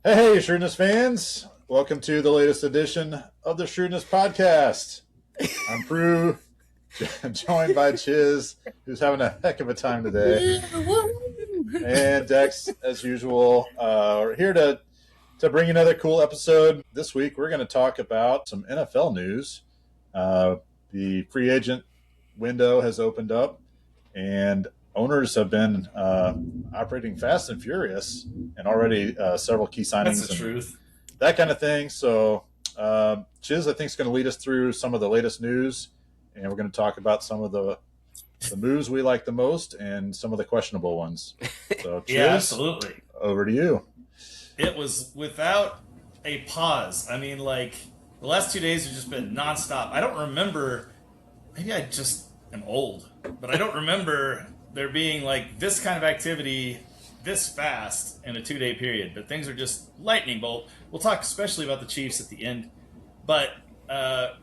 Hey, Shrewdness fans. Welcome to the latest edition of the Shrewdness podcast. I'm Prue, joined by Chiz, who's having a heck of a time today. And Dex, as usual. We're here to bring you another cool episode. This week, we're going to talk about some NFL news. The free agent window has opened up, and owners have been operating fast and furious, and already several key signings. That's the truth. That kind of thing. So, Chiz, I think, is going to lead us through some of the latest news, and we're going to talk about some of the moves we like the most and some of the questionable ones. So, Chiz, Yeah, absolutely. Over to you. It was without a pause. I mean, like, the last 2 days have just been nonstop. I don't remember. Maybe I just am old, but I don't remember there being like this kind of activity this fast in a 2-day period. But things are just lightning bolt. We'll talk especially about the Chiefs at the end. But,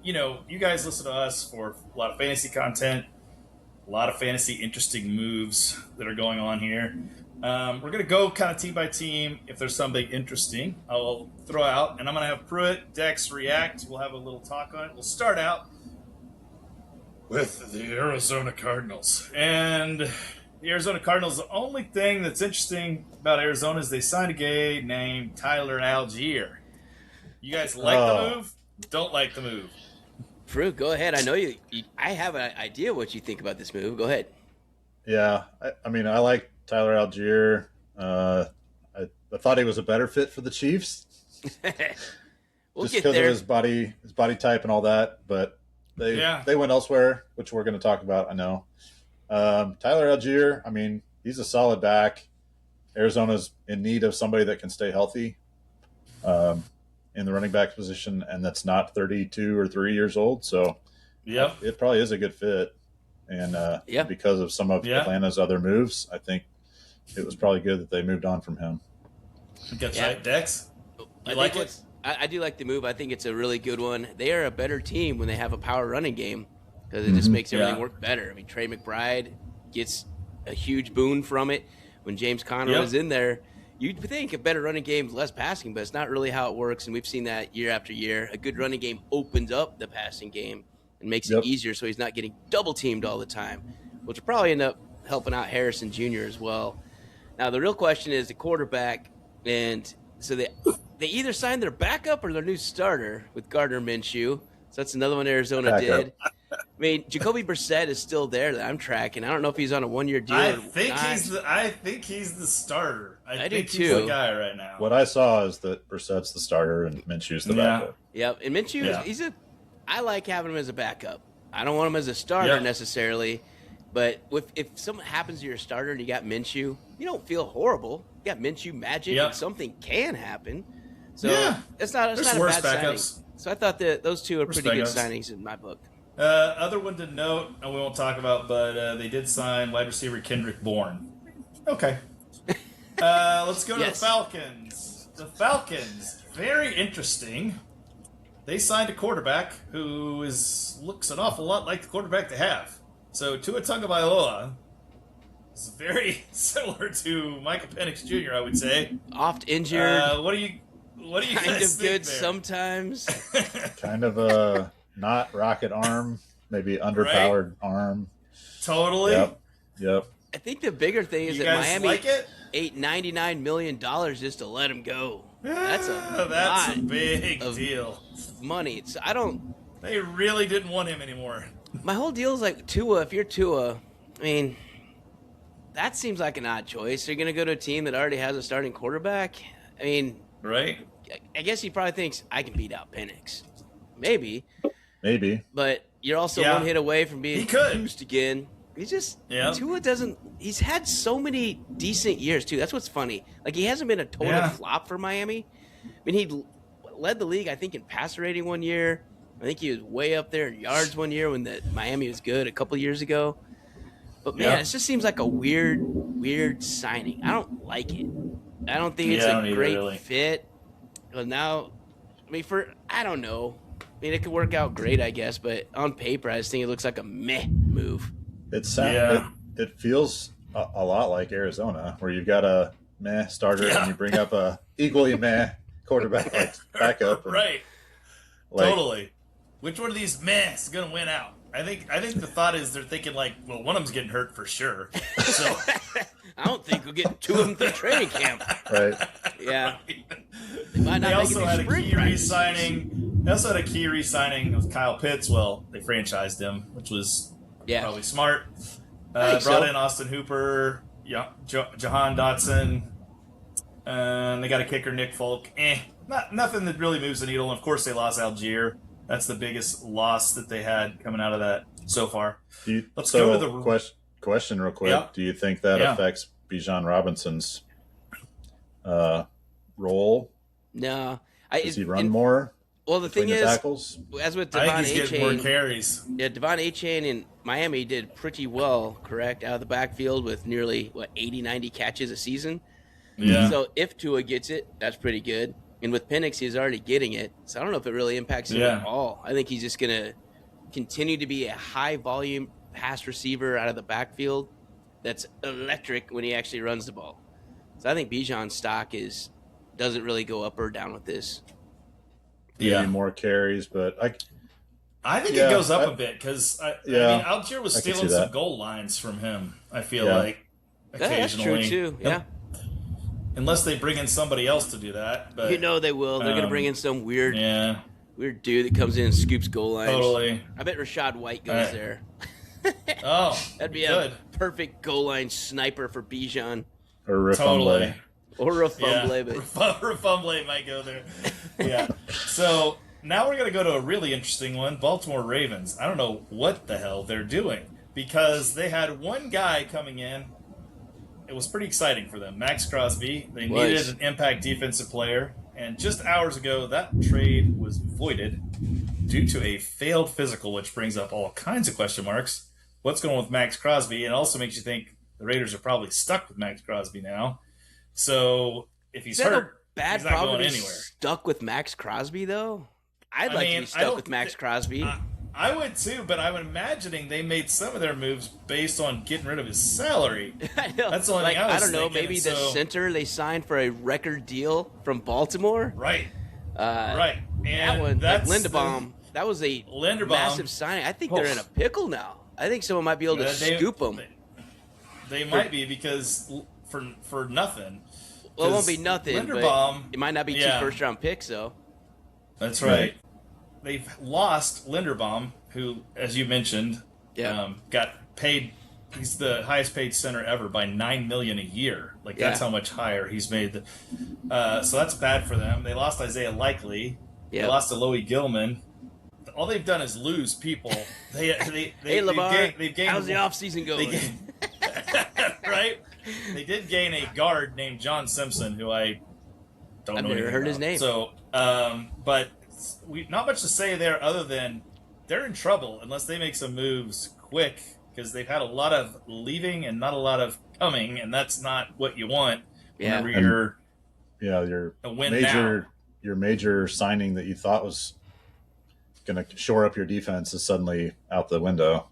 you guys listen to us for a lot of fantasy content, a lot of fantasy interesting moves that are going on here. We're going to go kind of team by team. If there's something interesting, I'll throw out. And I'm going to have Pruitt, Dex react. We'll have a little talk on it. We'll start out with the Arizona Cardinals. And the Arizona Cardinals, the only thing that's interesting about Arizona is they signed a guy named Tyler Algier. You guys like the move? Don't like the move? Prue, go ahead. I know you. I have an idea what you think about this move. Go ahead. Yeah, I mean, I like Tyler Algier. I thought he was a better fit for the Chiefs. We'll just get because there. of his body type and all that, but they went elsewhere, which we're going to talk about. I know. Tyler Algier, I mean, he's a solid back. Arizona's in need of somebody that can stay healthy in the running back position, and that's not 32 or 3 years old. So it probably is a good fit. And because of some of Atlanta's other moves, I think it was probably good that they moved on from him. That's right, Dex. You like it? I do like the move. I think it's a really good one. They are a better team when they have a power running game because it just makes everything work better. I mean, Trey McBride gets a huge boon from it. When James Conner was in there, you'd think a better running game is less passing, but it's not really how it works, and we've seen that year after year. A good running game opens up the passing game and makes it easier so he's not getting double-teamed all the time, which will probably end up helping out Harrison Jr. as well. Now, the real question is the quarterback, and so they either signed their backup or their new starter with Gardner Minshew. So that's another one Arizona did. I mean, Jacoby Brissett is still there that I'm tracking. I don't know if he's on a one-year deal. I think he's the starter. I think do he's too. the guy right now. What I saw is that Brissett's the starter and Minshew's the backup. Yeah, and Minshew, I like having him as a backup. I don't want him as a starter necessarily, but if something happens to your starter and you got Minshew, you don't feel horrible. You got Minshew magic and something can happen. So it's not a bad signing. So I thought that those two are pretty good signings in my book. Other one to note, and we won't talk about, but they did sign wide receiver Kendrick Bourne. Okay. Let's go to the Falcons. The Falcons, very interesting. They signed a quarterback who looks an awful lot like the quarterback they have. So Tua Tagovailoa is very similar to Michael Penix Jr., I would say. Oft injured. What do you kind guys of think good there? sometimes. Kind of a not rocket arm, maybe underpowered arm. Totally. Yep. I think the bigger thing is You that guys Miami like it? ate $99 million just to let him go. That's a big deal. Money. They really didn't want him anymore. My whole deal is like Tua. If you're Tua, I mean, that seems like an odd choice. You're going to go to a team that already has a starting quarterback. I mean, right? I guess he probably thinks I can beat out Penix. Maybe. But you're also one hit away from being used again. He just Tua doesn't. He's had so many decent years too. That's what's funny. Like he hasn't been a total flop for Miami. I mean, he led the league, I think, in passer rating one year. I think he was way up there in yards one year when Miami was good a couple years ago. But man, it just seems like a weird signing. I don't like it. I don't think it's a great fit. But now, I mean, I don't know. I mean, it could work out great, I guess. But on paper, I just think it looks like a meh move. It feels a lot like Arizona, where you've got a meh starter and you bring up a equally meh quarterback like backup. Right. Totally. Which one of these mehs is going to win out? I think the thought is they're thinking like, well, one of them's getting hurt for sure. So I don't think we'll get two of them through training camp. Right. Yeah. Right. They might not They make also it had through a spring key practices. re-signing. They also had a key re-signing with Kyle Pitts. Well, they franchised him, which was probably smart. Brought in Austin Hooper, Jahan Dotson, and they got a kicker, Nick Folk. Nothing that really moves the needle. And of course, they lost Algier. That's the biggest loss that they had coming out of that so far. Let's go to the question real quick. Yep. Do you think that affects Bijan Robinson's role? No. Does he run more? Well, the thing is, tackles? as with I Devon think he's getting more carries. Yeah, Devon Achane in Miami did pretty well, correct, out of the backfield with nearly, 80, 90 catches a season. Yeah. So if Tua gets it, that's pretty good. And with Penix, he's already getting it. So I don't know if it really impacts him at all. I think he's just going to continue to be a high-volume pass receiver out of the backfield that's electric when he actually runs the ball. So I think Bijan's stock doesn't really go up or down with this. Maybe more carries, but I think it goes up a bit because I mean Algier was stealing some goal lines from him. I feel like occasionally. That's true too. Yeah. Unless they bring in somebody else to do that, but they will. They're going to bring in some weird dude that comes in and scoops goal lines. Totally. I bet Rashad White goes there. That'd be good. A perfect goal line sniper for Bijan. Or Rafumble. Or Rafumble, Rafumble might go there. Yeah. So now we're going to go to a really interesting one. Baltimore Ravens. I don't know what the hell they're doing because they had one guy coming in. It was pretty exciting for them. Max Crosby. They needed an impact defensive player. And just hours ago, that trade was voided due to a failed physical, which brings up all kinds of question marks. What's going on with Max Crosby? And also makes you think the Raiders are probably stuck with Max Crosby now. So if he's hurt, he's not going anywhere. Stuck with Max Crosby, though? I'd like to be stuck with Max Crosby. I would too, but I'm imagining they made some of their moves based on getting rid of his salary. I know. That's the only thing I was thinking. Maybe the center they signed for a record deal from Baltimore. Right. Right. And that one, Linderbaum, that was a massive signing. I think they're in a pickle now. I think someone might be able to scoop them. They might be because for nothing. Well, it won't be nothing. Linderbaum, it might not be 2 first-round picks, though. That's right. They've lost Linderbaum, who, as you mentioned, got paid. He's the highest paid center ever by $9 million a year. That's how much higher he's made. So that's bad for them. They lost Isaiah Likely. They lost Alohi Gilman. All they've done is lose people. Hey, Lamar, they've gained, how's the offseason going? Right? They did gain a guard named John Simpson, who I've never heard his name. So, but not much to say there other than they're in trouble unless they make some moves quick because they've had a lot of leaving and not a lot of coming, and that's not what you want. Yeah, your now. Your major signing that you thought was going to shore up your defense is suddenly out the window.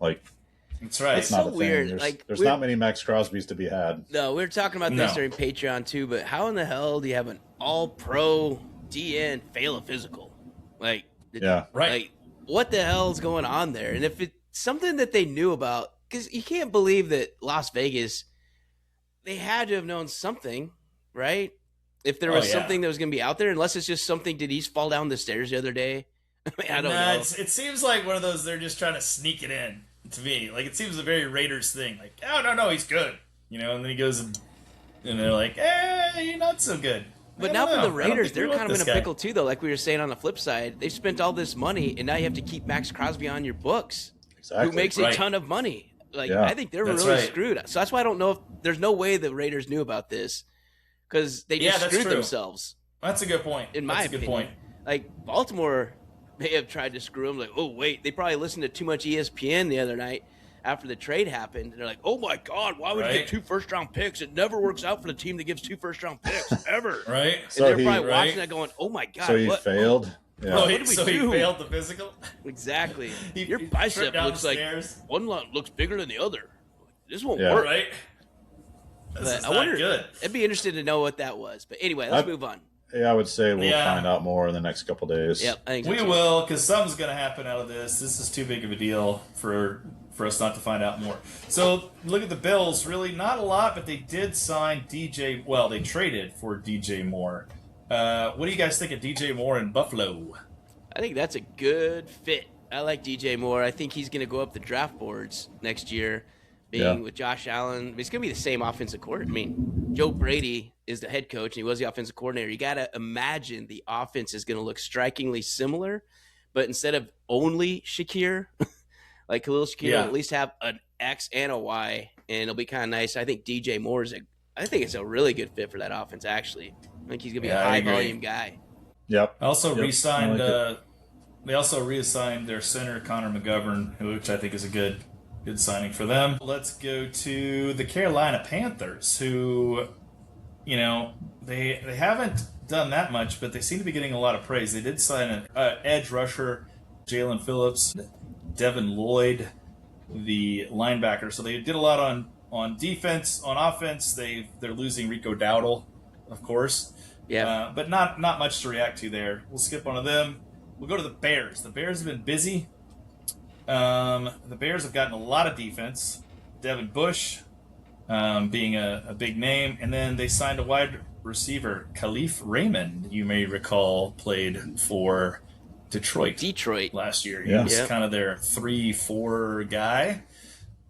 That's right. It's so weird. There's not many Max Crosbys to be had. No, we were talking about this during Patreon too, but how in the hell do you have an all-pro DN fail a physical? Right. What the hell is going on there? And if it's something that they knew about, because you can't believe that Las Vegas, they had to have known something, right? If there was something that was going to be out there, unless it's just something, did he fall down the stairs the other day? I don't know. It seems like one of those, they're just trying to sneak it in to me. It seems a very Raiders thing. Oh, no, he's good. And then he goes and they're like, hey, you're not so good. But now for the Raiders, they're kind of in a pickle too, though. Like we were saying on the flip side, they've spent all this money, and now you have to keep Max Crosby on your books, who makes a ton of money. I think they're really screwed. So that's why I don't know if there's no way the Raiders knew about this because they just screwed themselves. That's a good point. In my opinion, Baltimore may have tried to screw them. Oh wait, they probably listened to too much ESPN the other night after the trade happened. And they're like, oh my God, why would you get 2 first-round picks? It never works out for the team that gives 2 first-round picks, ever. Right. And they're probably watching that going, oh my God. So he failed? Yeah. What did we do? He failed the physical? Exactly. Your bicep looks like one looks bigger than the other. This won't work. Right. But I wonder. Good. I'd be interested to know what that was. But anyway, let's move on. Yeah, I would say we'll find out more in the next couple days. Yep, I think so we too. will, because something's going to happen out of this. This is too big of a deal for us not to find out more. So look at the Bills. Really, not a lot, but they did sign DJ. Well, they traded for DJ Moore. What do you guys think of DJ Moore in Buffalo? I think that's a good fit. I like DJ Moore. I think he's going to go up the draft boards next year, being with Josh Allen. It's going to be the same offensive coordinator. I mean, Joe Brady is the head coach, and he was the offensive coordinator. You got to imagine the offense is going to look strikingly similar, but instead of only Shakir, like Khalil Shakir, at least have an X and a Y, and it'll be kind of nice. I think DJ Moore I think it's a really good fit for that offense, actually. I think he's going to be a high-volume guy. Yep. Also re-signed. They also reassigned their center Connor McGovern, which I think is a good signing for them. Let's go to the Carolina Panthers, who, they haven't done that much, but they seem to be getting a lot of praise. They did sign an edge rusher, Jalen Phillips, Devin Lloyd, the linebacker. So they did a lot on defense. On offense, they're losing Rico Dowdle, of course. Yeah. But not much to react to there. We'll skip one of them. We'll go to the Bears. The Bears have been busy. The Bears have gotten a lot of defense. Devin Bush being a big name. And then they signed a wide receiver, Khalif Raymond, you may recall, played for Detroit last year. He was kind of their 3-4 guy.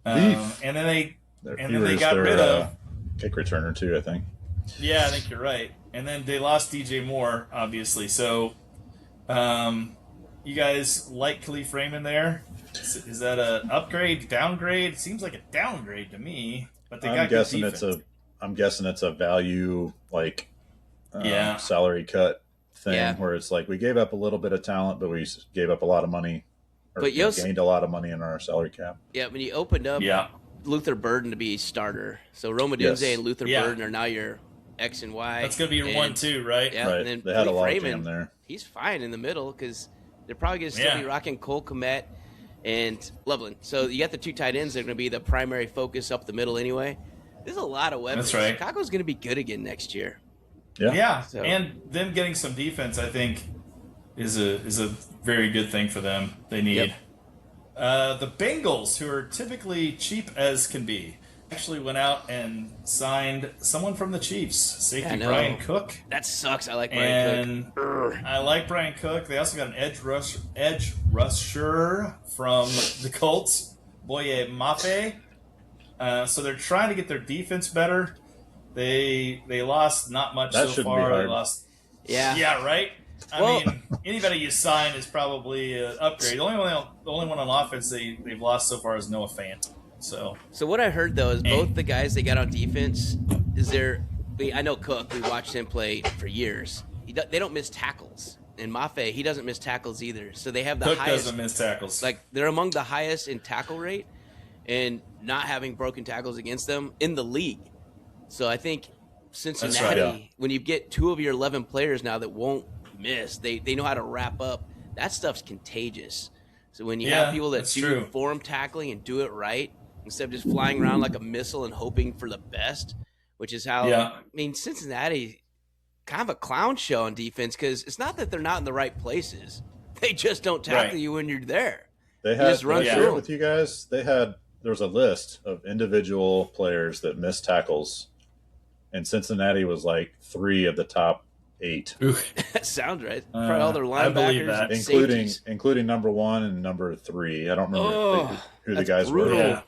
And then they got rid of kick returner too, I think. Yeah, I think you're right. And then they lost DJ Moore, obviously. So, you guys like Khalif Raymond there? Is that an upgrade, downgrade? It seems like a downgrade to me. But they got good defense. I'm guessing it's a value salary cut thing where it's like we gave up a little bit of talent, but we gave up a lot of money. But gained a lot of money in our salary cap. Yeah, when you opened up Luther Burden to be starter, so Roma Dunze and Luther Burden are now your X and Y. That's going to be your 1-2, right? Yeah, right. And then they had a lot Raymond, of jam there. He's fine in the middle because they're probably going to still be rocking Cole Kmet and Loveland. So you got the two tight ends that are going to be the primary focus up the middle anyway. There's a lot of weapons. That's right. Chicago's going to be good again next year. Yeah. So. And them getting some defense, I think, is a very good thing for them. They need. The Bengals, who are typically cheap as can be, actually went out and signed someone from the Chiefs, safety Brian Cook. That sucks. I like Brian Cook. I like Brian Cook. They also got an edge rusher from the Colts, Boye Mafe. So they're trying to get their defense better. They lost not much so far. They lost. Yeah, right. I mean, anybody you sign is probably an upgrade. The only one on offense they've lost so far is Noah Fant. So what I heard though is both the guys they got on defense I know Cook. We watched him play for years. They don't miss tackles. And Mafe, he doesn't miss tackles either. So they have the highest. Cook doesn't miss tackles. Like they're among the highest in tackle rate and not having broken tackles against them in the league. So I think Cincinnati, when you get 2 of your 11 players now that won't miss, they know how to wrap up. That stuff's contagious. So when you have people that do form tackling and do it right, instead of just flying around like a missile and hoping for the best, which is how I mean Cincinnati kind of a clown show on defense because it's not that they're not in the right places. They just don't tackle you when you're there. They had just run through with you guys. There was a list of individual players that missed tackles, and Cincinnati was like 3 of the top 8. That sounds right. Probably all their linebackers, I believe that. including number 1 and number 3. I don't remember who the guys were. Yeah.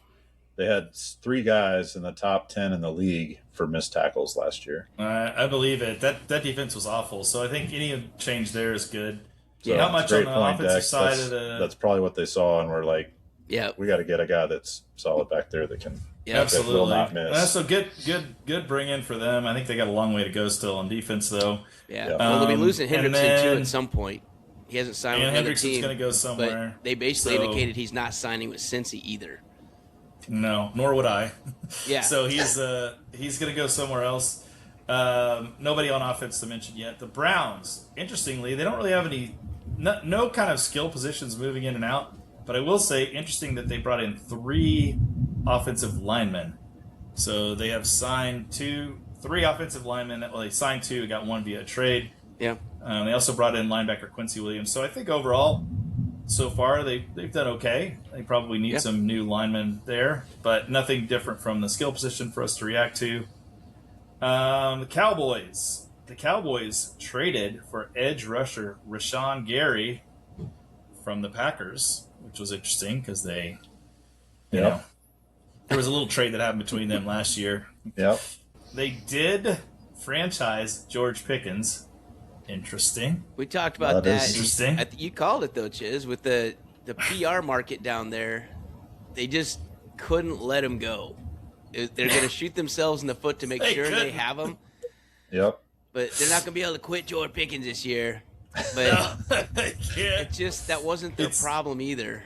They had 3 guys in the top 10 in the league for missed tackles last year. I believe it. That defense was awful. So I think any change there is good. So not much on the offensive side of the. That's probably what they saw, and we're like, yeah, we got to get a guy that's solid back there that can absolutely that will not miss. That's a good bring in for them. I think they got a long way to go still on defense, though. Yeah, well, they'll be losing Hendrickson too at some point. He hasn't signed with another team. Hendrickson's going to go somewhere. But they basically indicated he's not signing with Cincy either. No, nor would I. Yeah. So he's going to go somewhere else. Nobody on offense to mention yet. The Browns, interestingly, they don't really have no kind of skill positions moving in and out. But I will say, interesting that they brought in 3 offensive linemen. So they have signed three offensive linemen. Well, they signed two, got one via trade. Yeah. They also brought in linebacker Quincy Williams. So I think overall, so far, they've done okay. They probably need some new linemen there, but nothing different from the skill position for us to react to. The Cowboys. The Cowboys traded for edge rusher Rashawn Gary from the Packers, which was interesting because they, you know, there was a little trade that happened between them last year. Yep. They did franchise George Pickens. Interesting. We talked about that. Interesting. You called it though, Chiz, with the PR market down there. They just couldn't let him go. They're going to shoot themselves in the foot to make sure they have him. Yep. But they're not going to be able to quit George Pickens this year. But it just that wasn't their problem either.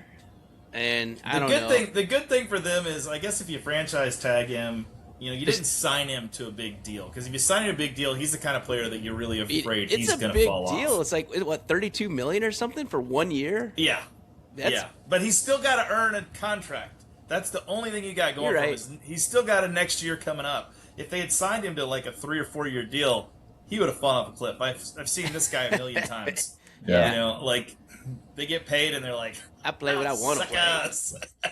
And I don't know. The good thing for them is, I guess, if you franchise tag him, you didn't sign him to a big deal. Because if you sign him to a big deal, he's the kind of player that you're really afraid he's going to fall off. It's a big deal. It's like, what, $32 million or something for 1 year? Yeah. But he's still got to earn a contract. That's the only thing you got going for him. Is he's still got a next year coming up. If they had signed him to like a 3 or 4 year deal, he would have fallen off a cliff. I've seen this guy a million times. Yeah. Like they get paid and they're like, I play what I want to play.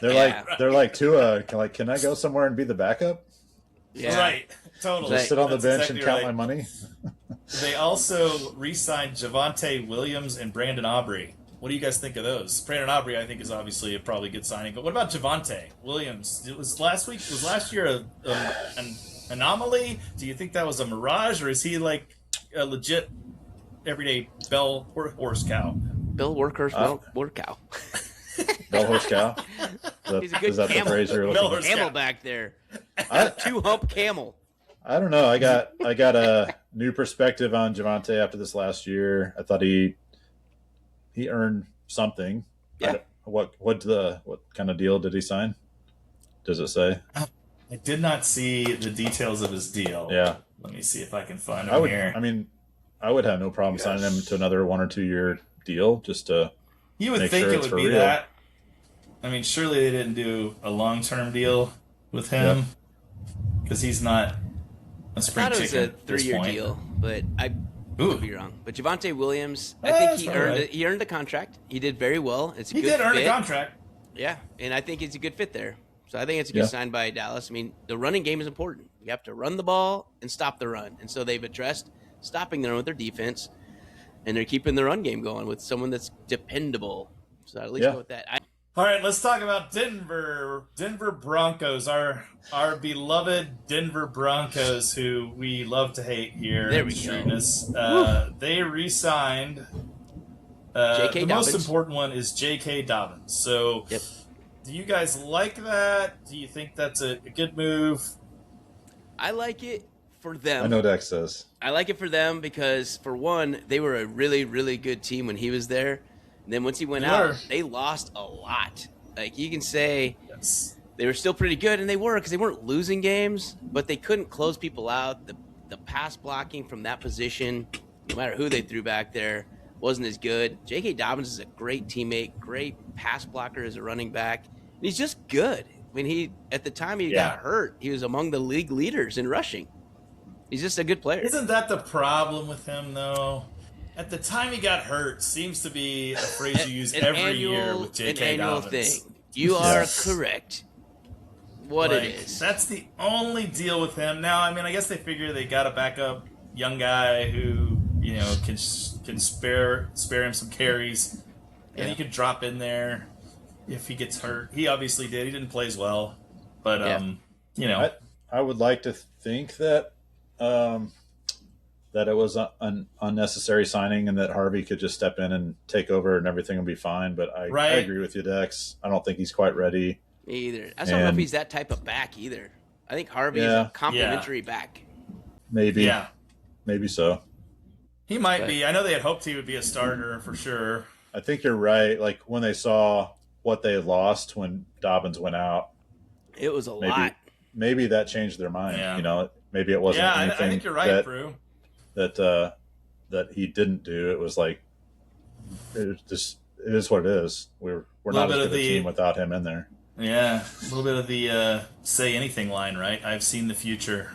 They're like Tua. Can I go somewhere and be the backup? Yeah. Right. Totally. Just sit on the bench and count my money. They also re-signed Javonte Williams and Brandon Aubrey. What do you guys think of those? Brandon Aubrey, I think, is obviously a probably good signing. But what about Javonte Williams? Was last year an anomaly? Do you think that was a mirage, or is he like a legit everyday bell horse cow? Bell workhorse, bell cow. Bell horse cow. He's a good is that camel. the phrase you're looking for? Camel back there. Two-hump camel. I don't know. I got a new perspective on Javonte after this last year. I thought he earned something. Yeah. What kind of deal did he sign? Does it say? I did not see the details of his deal. Yeah. Let me see if I can find him here. I mean, I would have no problem signing him to another 1 or 2 year deal just to. You would make think sure it it's would be for real. that. I mean, surely they didn't do a long-term deal with him because he's not a spring chicken. I thought it was a at this 3-year point. deal, but I could be wrong. But Javonte Williams, I think he earned a contract. He did very well. It's a He good did earn fit. a contract. Yeah, and I think it's a good fit there. So I think it's a good sign by Dallas. I mean, the running game is important. You have to run the ball and stop the run. And so they've addressed stopping the run with their defense, and they're keeping the run game going with someone that's dependable. So at least go with that. All right, let's talk about Denver Broncos, our beloved Denver Broncos, who we love to hate here. There we go. Shrewdness. They re-signed. J.K. The Dobbins. most important one is J.K. Dobbins. So, do you guys like that? Do you think that's a good move? I like it for them. I know Dex says. I like it for them because, for one, they were a really, really good team when he was there. And then once he went out, they lost a lot. Like, you can say they were still pretty good, and they were because they weren't losing games, but they couldn't close people out. The pass blocking from that position, no matter who they threw back there, wasn't as good. J.K. Dobbins is a great teammate, great pass blocker as a running back. And he's just good. I mean, at the time he got hurt, he was among the league leaders in rushing. He's just a good player. Isn't that the problem with him, though? At the time he got hurt seems to be a phrase you use every year with J.K. Dobbins. Thing. You are correct. It is. That's the only deal with him. Now, I mean, I guess they figure they got a backup young guy who, can spare him some carries, and he could drop in there if he gets hurt. He obviously did. He didn't play as well, but I would like to think that that it was an unnecessary signing and that Harvey could just step in and take over and everything will be fine. But I agree with you, Dex. I don't think he's quite ready. Me either. I don't know if he's that type of back either. I think Harvey is a complimentary back. Maybe. Yeah. Maybe so. He might be. I know they had hoped he would be a starter for sure. I think you're right. Like when they saw what they had lost when Dobbins went out. It was a lot. Maybe that changed their mind. Yeah. Maybe it wasn't anything I think you're right, Brew. That he didn't do. It was like it is what it is. We're not as good a team without him in there. Yeah, a little bit of the say anything line, right? I've seen the future.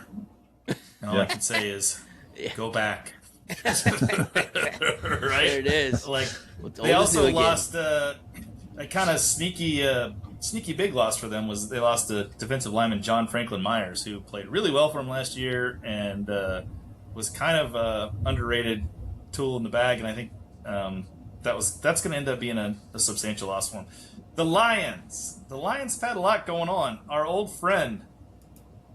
And all I can say is, go back. Right? There it is. Like, What's they old is new also again. lost a kind of sneaky big loss for them was they lost a defensive lineman, John Franklin Myers, who played really well for him last year and was kind of a underrated tool in the bag. And I think that's going to end up being a substantial loss for him. The Lions have had a lot going on. Our old friend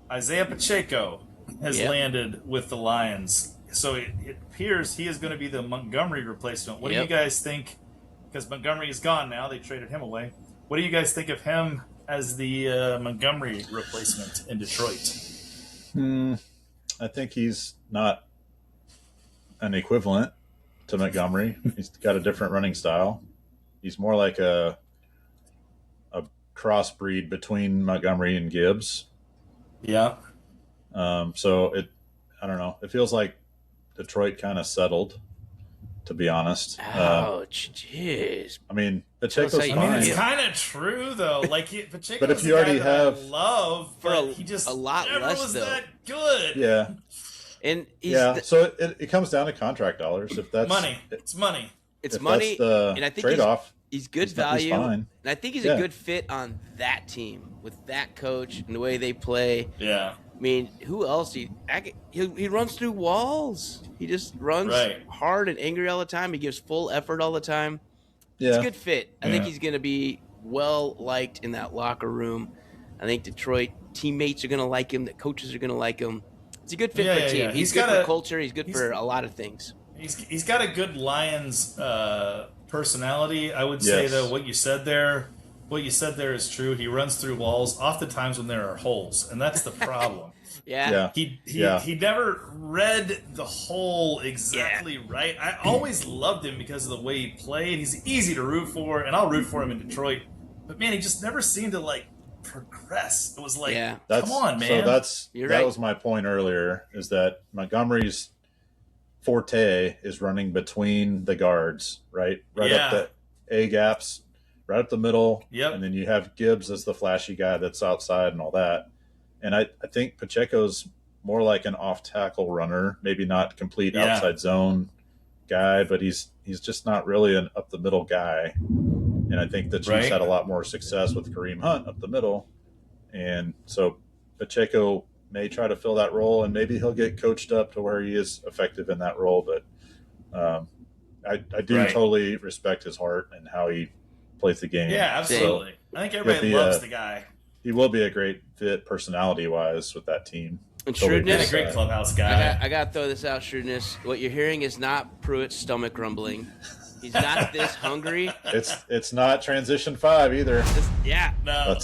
Isaiah Pacheco has landed with the Lions. So it appears he is going to be the Montgomery replacement. What do you guys think? Because Montgomery is gone now. They traded him away. What do you guys think of him as the Montgomery replacement in Detroit? I think he's not an equivalent to Montgomery. He's got a different running style. He's more like a crossbreed between Montgomery and Gibbs. Yeah. So I don't know. It feels like Detroit kind of settled, to be honest. Ouch, jeez. I mean, Pacheco's I mean, fine. It's kind of true though. Like Pacheco, But if you already have he just a lot never less, was though. that good. Yeah. And So it comes down to contract dollars. If that's Money. It's money. it's if money, that's the and I think trade-off. he's good he's value, fine. and I think he's Yeah. a good fit on that team with that coach and the way they play. Yeah. I mean, who else? He runs through walls. He just runs hard and angry all the time. He gives full effort all the time. Yeah. It's a good fit. I think Yeah. he's going to be well liked in that locker room. I think Detroit teammates are going to like him. The coaches are going to like him. It's a good fit for a team. Yeah. He's good for culture. He's good for a lot of things. He's got a good Lions personality. I would say though, what you said there is true. He runs through walls oftentimes when there are holes, and that's the problem. Yeah. He never read the hole exactly right. I always loved him because of the way he played. He's easy to root for, and I'll root for him in Detroit. But man, he just never seemed to progress. It was like, come on, man. So that was my point earlier, is that Montgomery's forte is running between the guards, right up the A gaps, right up the middle. Yep. And then you have Gibbs as the flashy guy that's outside and all that. And I think Pacheco's more like an off-tackle runner, maybe not complete outside zone guy, but he's just not really an up-the-middle guy. And I think the Chiefs had a lot more success with Kareem Hunt up the middle. And so Pacheco may try to fill that role, and maybe he'll get coached up to where he is effective in that role. But I do totally respect his heart and how he plays the game. Yeah, absolutely. So I think everybody loves the guy. He will be a great fit personality-wise with that team. And Shrewdness, a great clubhouse guy. I got to throw this out, Shrewdness. What you're hearing is not Pruitt's stomach rumbling. He's not this hungry. It's not transition 5 either. No.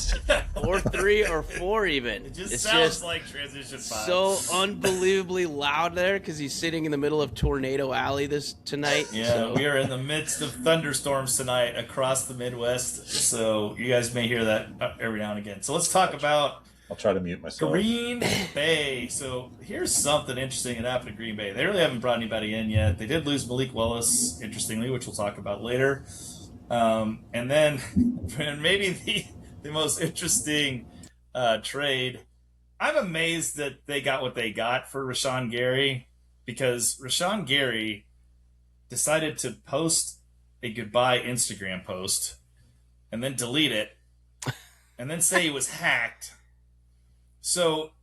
Or 3 or 4 even. It just it's sounds just like transition 5. so unbelievably loud there because he's sitting in the middle of Tornado Alley tonight. Yeah, so. We are in the midst of thunderstorms tonight across the Midwest, so you guys may hear that every now and again. So let's talk about I'll try to mute myself. Green Bay. So here's something interesting that happened to Green Bay. They really haven't brought anybody in yet. They did lose Malik Willis, interestingly, which we'll talk about later. And then maybe the most interesting trade, I'm amazed that they got what they got for Rashawn Gary, because Rashawn Gary decided to post a goodbye Instagram post and then delete it and then say he was hacked. So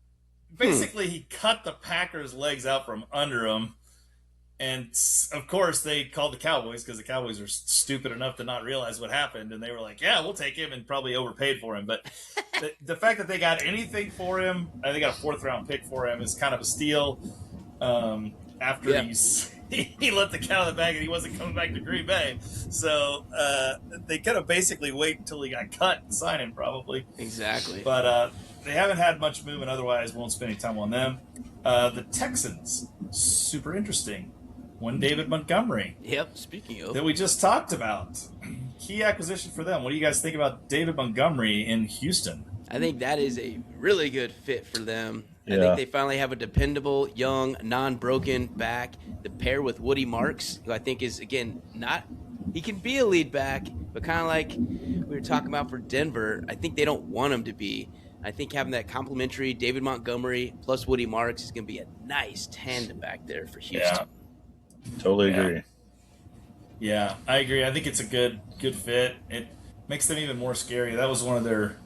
basically he cut the Packers' legs out from under him. And of course they called the Cowboys because the Cowboys are stupid enough to not realize what happened. And they were like, yeah, we'll take him, and probably overpaid for him. But the fact that they got anything for him, I think they got a 4th-round pick for him, is kind of a steal. After he let the cat out of the bag and he wasn't coming back to Green Bay. So they could have basically wait until he got cut and sign him probably. Exactly. But they haven't had much movement otherwise. Won't spend any time on them. The Texans, super interesting. One David Montgomery. Yep, speaking of. That we just talked about. Key acquisition for them. What do you guys think about David Montgomery in Houston? I think that is a really good fit for them. Yeah. I think they finally have a dependable, young, non-broken back. The pair with Woody Marks, who I think is, again, not He can be a lead back, but kind of like we were talking about for Denver, I think they don't want him to be. I think having that complimentary David Montgomery plus Woody Marks is going to be a nice tandem back there for Houston. Yeah, totally agree. Yeah, I agree. I think it's a good fit. It makes them even more scary. That was one of their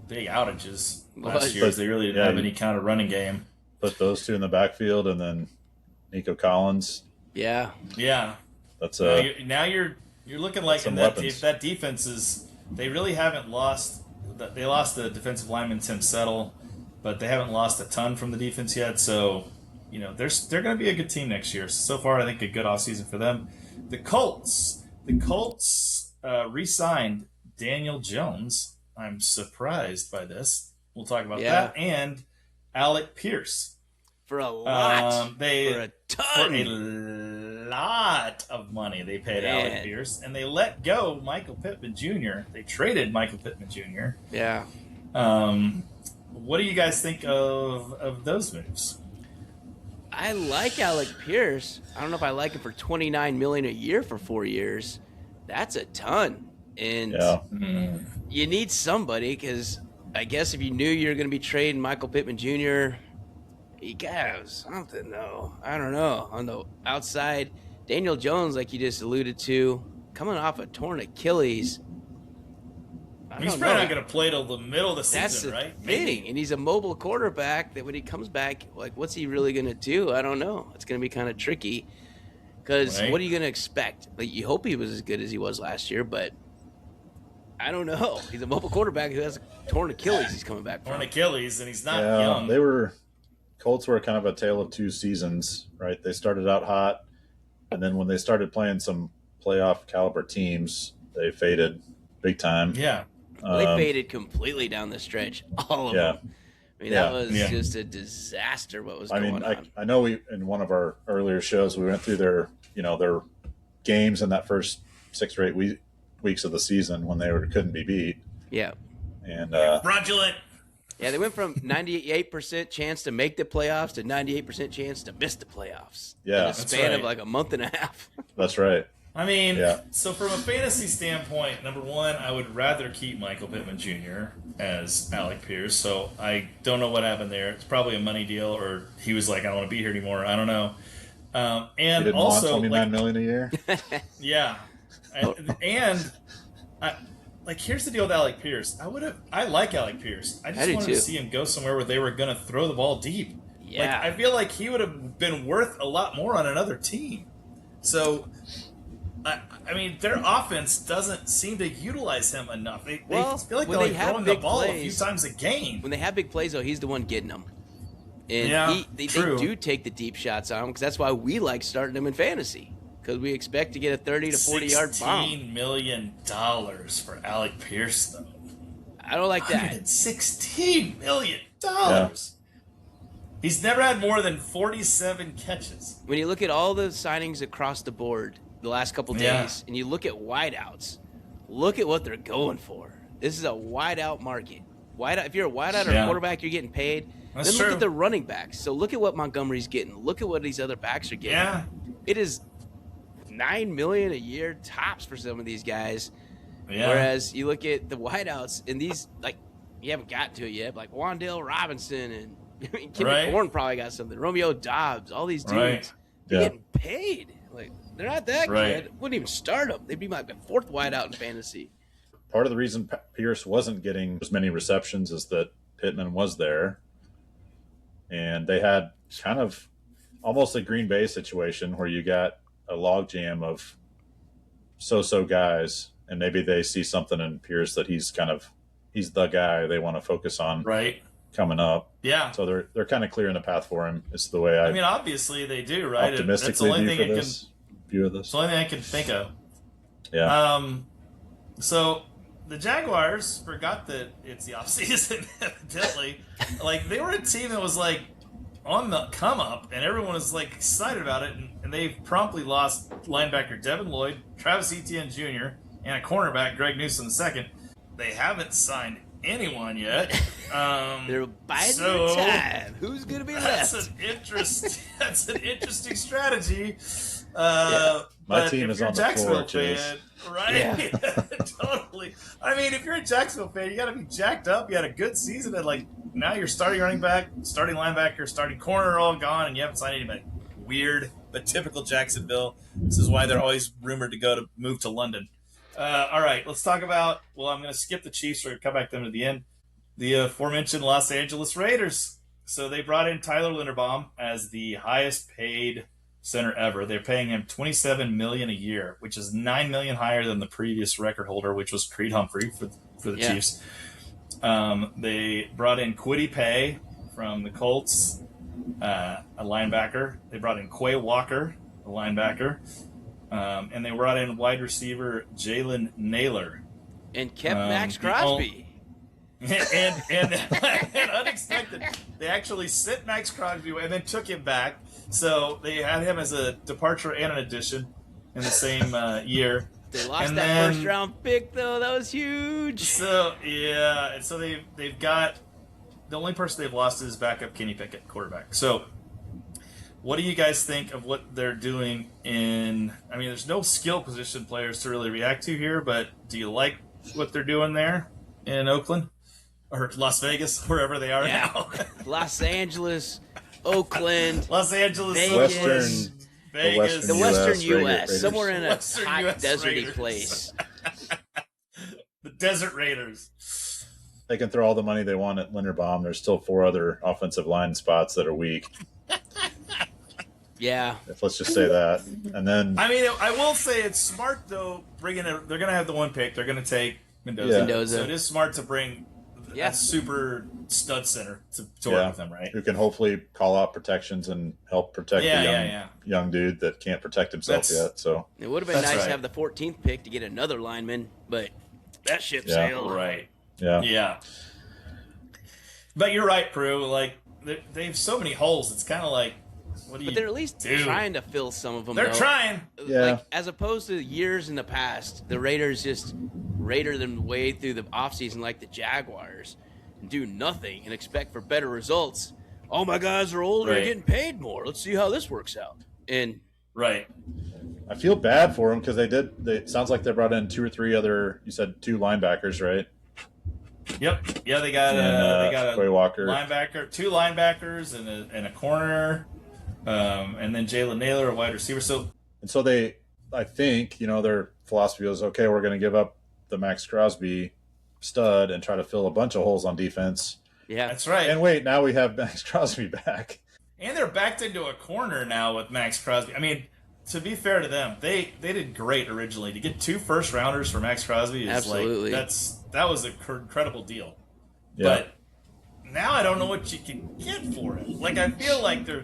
big outages last year. They really didn't have any kind of running game. Put those two in the backfield, and then Nico Collins. Yeah. That's now you're looking like in that defense is they really haven't lost. They lost the defensive lineman Tim Settle, but they haven't lost a ton from the defense yet. So, they're going to be a good team next year. So far, I think a good offseason for them. The Colts re-signed Daniel Jones. I'm surprised by this. We'll talk about that. And Alec Pierce. For a lot. For a ton. For a lot of money they paid Alec Pierce. And they let go Michael Pittman Jr. They traded Michael Pittman Jr. Yeah. What do you guys think of those moves? I like Alec Pierce. I don't know if I like him for $29 million a year for 4 years. That's a ton. And you need somebody because I guess if you knew you were going to be trading Michael Pittman Jr., you got to have something, though. I don't know. On the outside, Daniel Jones, like you just alluded to, coming off a torn Achilles. He's probably not going to play till the middle of the season, That's the right? thing. Maybe. And he's a mobile quarterback that when he comes back, like, what's he really going to do? I don't know. It's going to be kind of tricky because what are you going to expect? Like, you hope he was as good as he was last year, but I don't know. He's a mobile quarterback who has a torn Achilles he's coming back from. Torn Achilles, and he's not young. Colts were kind of a tale of two seasons, right? They started out hot, and then when they started playing some playoff caliber teams, they faded big time. Yeah. They faded completely down the stretch, all of them. I mean, that was just a disaster what was going on. I know in one of our earlier shows, we went through their games in that first 6 or 8 weeks of the season when they couldn't be beat. Yeah. And fraudulent. Yeah, they went from 98% chance to make the playoffs to 98% chance to miss the playoffs. Yeah. In a span of like a month and a half. That's right. I mean, so from a fantasy standpoint, number one, I would rather keep Michael Pittman Jr. as Alec Pierce. So I don't know what happened there. It's probably a money deal, or he was like, I don't want to be here anymore. I don't know. And he didn't also, want $29 million a year. Yeah, and here's the deal with Alec Pierce. I like Alec Pierce. I just wanted to see him go somewhere where they were going to throw the ball deep. Yeah, I feel like he would have been worth a lot more on another team. So. I mean, their offense doesn't seem to utilize him enough. They feel like they're throwing the ball a few times a game. When they have big plays, though, he's the one getting them. And they do take the deep shots on him because that's why we like starting him in fantasy because we expect to get a 30 to 40-yard bomb. $16 million for Alec Pierce, though. I don't like that. $16 million. Yeah. He's never had more than 47 catches. When you look at all the signings across the board the last couple days, and you look at wideouts, look at what they're going for. This is a wideout market. If you're a wideout or a quarterback, you're getting paid. That's then look at the running backs. So look at what Montgomery's getting. Look at what these other backs are getting. Yeah. It is $9 million a year tops for some of these guys. Yeah. Whereas you look at the wideouts, and these, like, you haven't gotten to it yet, but like Wan'Dale Robinson and Kendrick Bourne probably got something. Romeo Doubs, all these dudes, they're getting paid. Like, they're not that good. Wouldn't even start them. They'd be like the fourth wideout in fantasy. Part of the reason Pierce wasn't getting as many receptions is that Pittman was there. And they had kind of almost a Green Bay situation where you got a logjam of so-so guys, and maybe they see something in Pierce that he's the guy they want to focus on coming up. Yeah. So they're kind of clearing the path for him. It's the way I mean, obviously they do, right? Optimistically view this. It's the only thing I can think of. Yeah. So the Jaguars forgot that it's the offseason, evidently. Like, they were a team that was, like, on the come-up, and everyone was, like, excited about it, and they promptly lost linebacker Devin Lloyd, Travis Etienne Jr., and a cornerback, Greg Newsom II. They haven't signed anyone yet. They're biding their time. Who's gonna be left? That's an interesting strategy. My team is on the floor, fan, right? Yeah. Totally. I mean, if you're a Jacksonville fan, you got to be jacked up. You had a good season, and like now you're starting running back, starting linebacker, starting corner are all gone, and you haven't signed anybody. Weird, but typical Jacksonville. This is why they're always rumored to move to London. All right, let's talk about. Well, I'm going to skip the Chiefs. We're going to come back to them at the end. The aforementioned Los Angeles Raiders. So they brought in Tyler Linderbaum as the highest paid center ever. They're paying him $27 million a year, which is $9 million higher than the previous record holder, which was Creed Humphrey for the Chiefs. They brought in Kwity Paye from the Colts, a linebacker. They brought in Quay Walker, a linebacker, and they brought in wide receiver Jalen Naylor, and kept Max Crosby. And unexpected, they actually sent Max Crosby and then took him back. So they had him as a departure and an addition in the same year. They lost that first round pick though. That was huge. So yeah, and so they've got the only person they've lost is backup Kenny Pickett, quarterback. So what do you guys think of what they're doing in? I mean, there's no skill position players to really react to here, but do you like what they're doing there in Oakland? Or Las Vegas, wherever they are now. Los Angeles, Oakland, Los Angeles, Vegas, the Western U.S., somewhere in a Western hot, US deserty Raiders. place. The Desert Raiders. They can throw all the money they want at Linderbaum. There's still 4 other offensive line spots that are weak. Yeah. Let's just say that. And then I mean, I will say it's smart though. They're going to have the one pick. They're going to take Mendoza. Yeah. Mendoza. So it is smart to bring a super stud center to work with them, right? Who can hopefully call out protections and help protect the young dude that can't protect himself yet. So it would have been nice to have the 14th pick to get another lineman, but that ship sailed. Right. Yeah. But you're right, Prue. Like they have so many holes. It's kind of like, what do you? But they're at least do? trying to fill some of them. They're trying. Yeah. Like, as opposed to years in the past, the Raiders just raider them way through the offseason like the Jaguars and do nothing and expect for better results. All my guys are older and getting paid more. Let's see how this works out. And I feel bad for them because it sounds like they brought in 2 or 3 other. You said 2 linebackers, right? Yep. Yeah, they got a Quay Walker, linebacker, 2 linebackers and a corner, and then Jalen Naylor, a wide receiver. So I think their philosophy was okay. We're going to give up the Max Crosby stud and try to fill a bunch of holes on defense. yeah, that's right. And wait, now we have Max Crosby back. And they're backed into a corner now with Max Crosby. I mean, to be fair to them, they did great originally. To get 2 first-rounders for Max Crosby is absolutely that was an incredible deal. Yeah. But now I don't know what you can get for it. Like, I feel like they're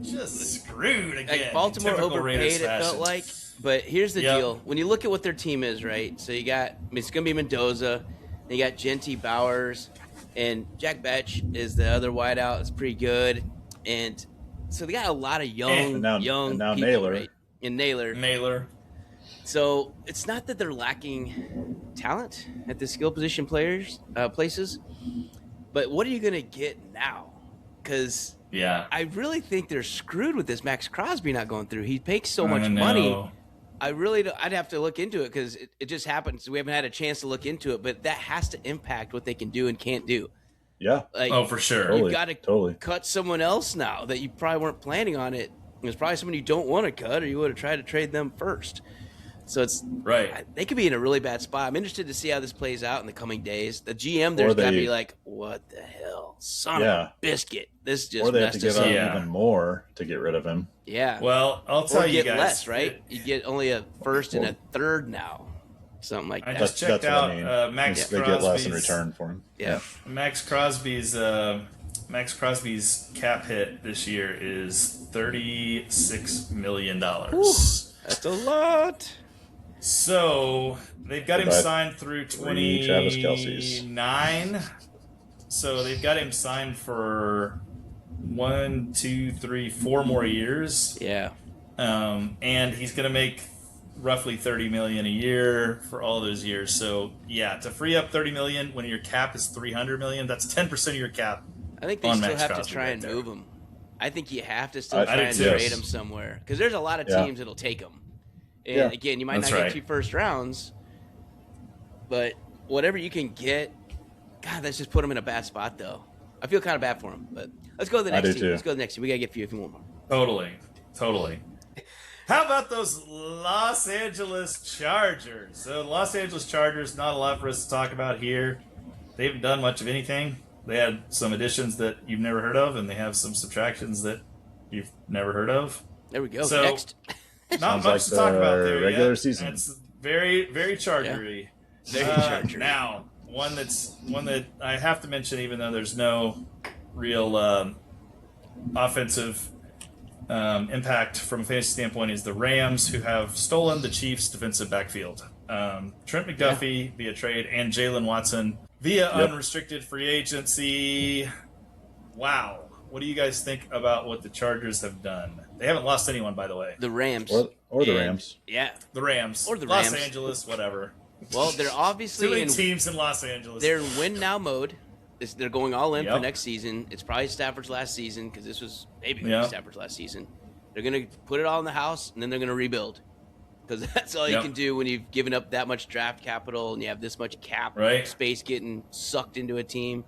just screwed again. Like Baltimore overpaid, it felt like. But here's the deal. When you look at what their team is, right? So it's going to be Mendoza. Then you got Genty Bowers. And Jack Betch is the other wideout. It's pretty good. And so they got a lot of young now people, Naylor. right? And Naylor. So it's not that they're lacking talent at the skill position places. But what are you going to get now? Because I really think they're screwed with this Max Crosby not going through. He makes so much money. I'd have to look into it because it just happens. We haven't had a chance to look into it, but that has to impact what they can do and can't do. Yeah. Like, for sure. You've got to cut someone else now that you probably weren't planning on it. There's probably someone you don't want to cut, or you would have tried to trade them first. So it's they could be in a really bad spot. I'm interested to see how this plays out in the coming days. The GM there's got to be like, what the hell, son of a biscuit. This just or they have to give up up even more to get rid of him. Yeah. Well, I'll tell you guys, less, right? You get only a first and a third now, something like that. I just checked out Max Crosby's. They get less in return for him. Yeah. Max Crosby's cap hit this year is $36 million. That's a lot. So they've got him signed through 29. So they've got him signed for 1, 2, 3, 4 more years. Yeah. And he's going to make roughly $30 million a year for all those years. So yeah, to free up $30 million when your cap is $300 million, that's 10% of your cap. I think they still have to try and move him. I think you have to still try and trade him somewhere because there's a lot of teams that'll take him. And again, you might not get 2 first rounds, but whatever you can get, God, let's just put him in a bad spot though. I feel kind of bad for him, but let's go to the next team. Let's go to the next team. We gotta get a few more. Totally. How about those Los Angeles Chargers? So the Los Angeles Chargers, not a lot for us to talk about here. They haven't done much of anything. They had some additions that you've never heard of, and they have some subtractions that you've never heard of. There we go. So, next. Not much to talk about there regular yet. season. It's very, very Chargery. Very Chargery. Now, one that I have to mention, even though there's no real offensive impact from a fantasy standpoint, is the Rams, who have stolen the Chiefs' defensive backfield. Trent McDuffie via trade and Jalen Watson via unrestricted free agency. Wow. What do you guys think about what the Chargers have done? They haven't lost anyone, by the way. The Rams. Or the Rams. Yeah. The Rams. Or the Los Rams. Angeles, whatever. Well, they're obviously Too many teams in Los Angeles. They're in win-now mode. They're going all in for next season. It's probably Stafford's last season because this was maybe Stafford's last season. They're going to put it all in the house, and then they're going to rebuild because that's all you can do when you've given up that much draft capital and you have this much cap space getting sucked into a team.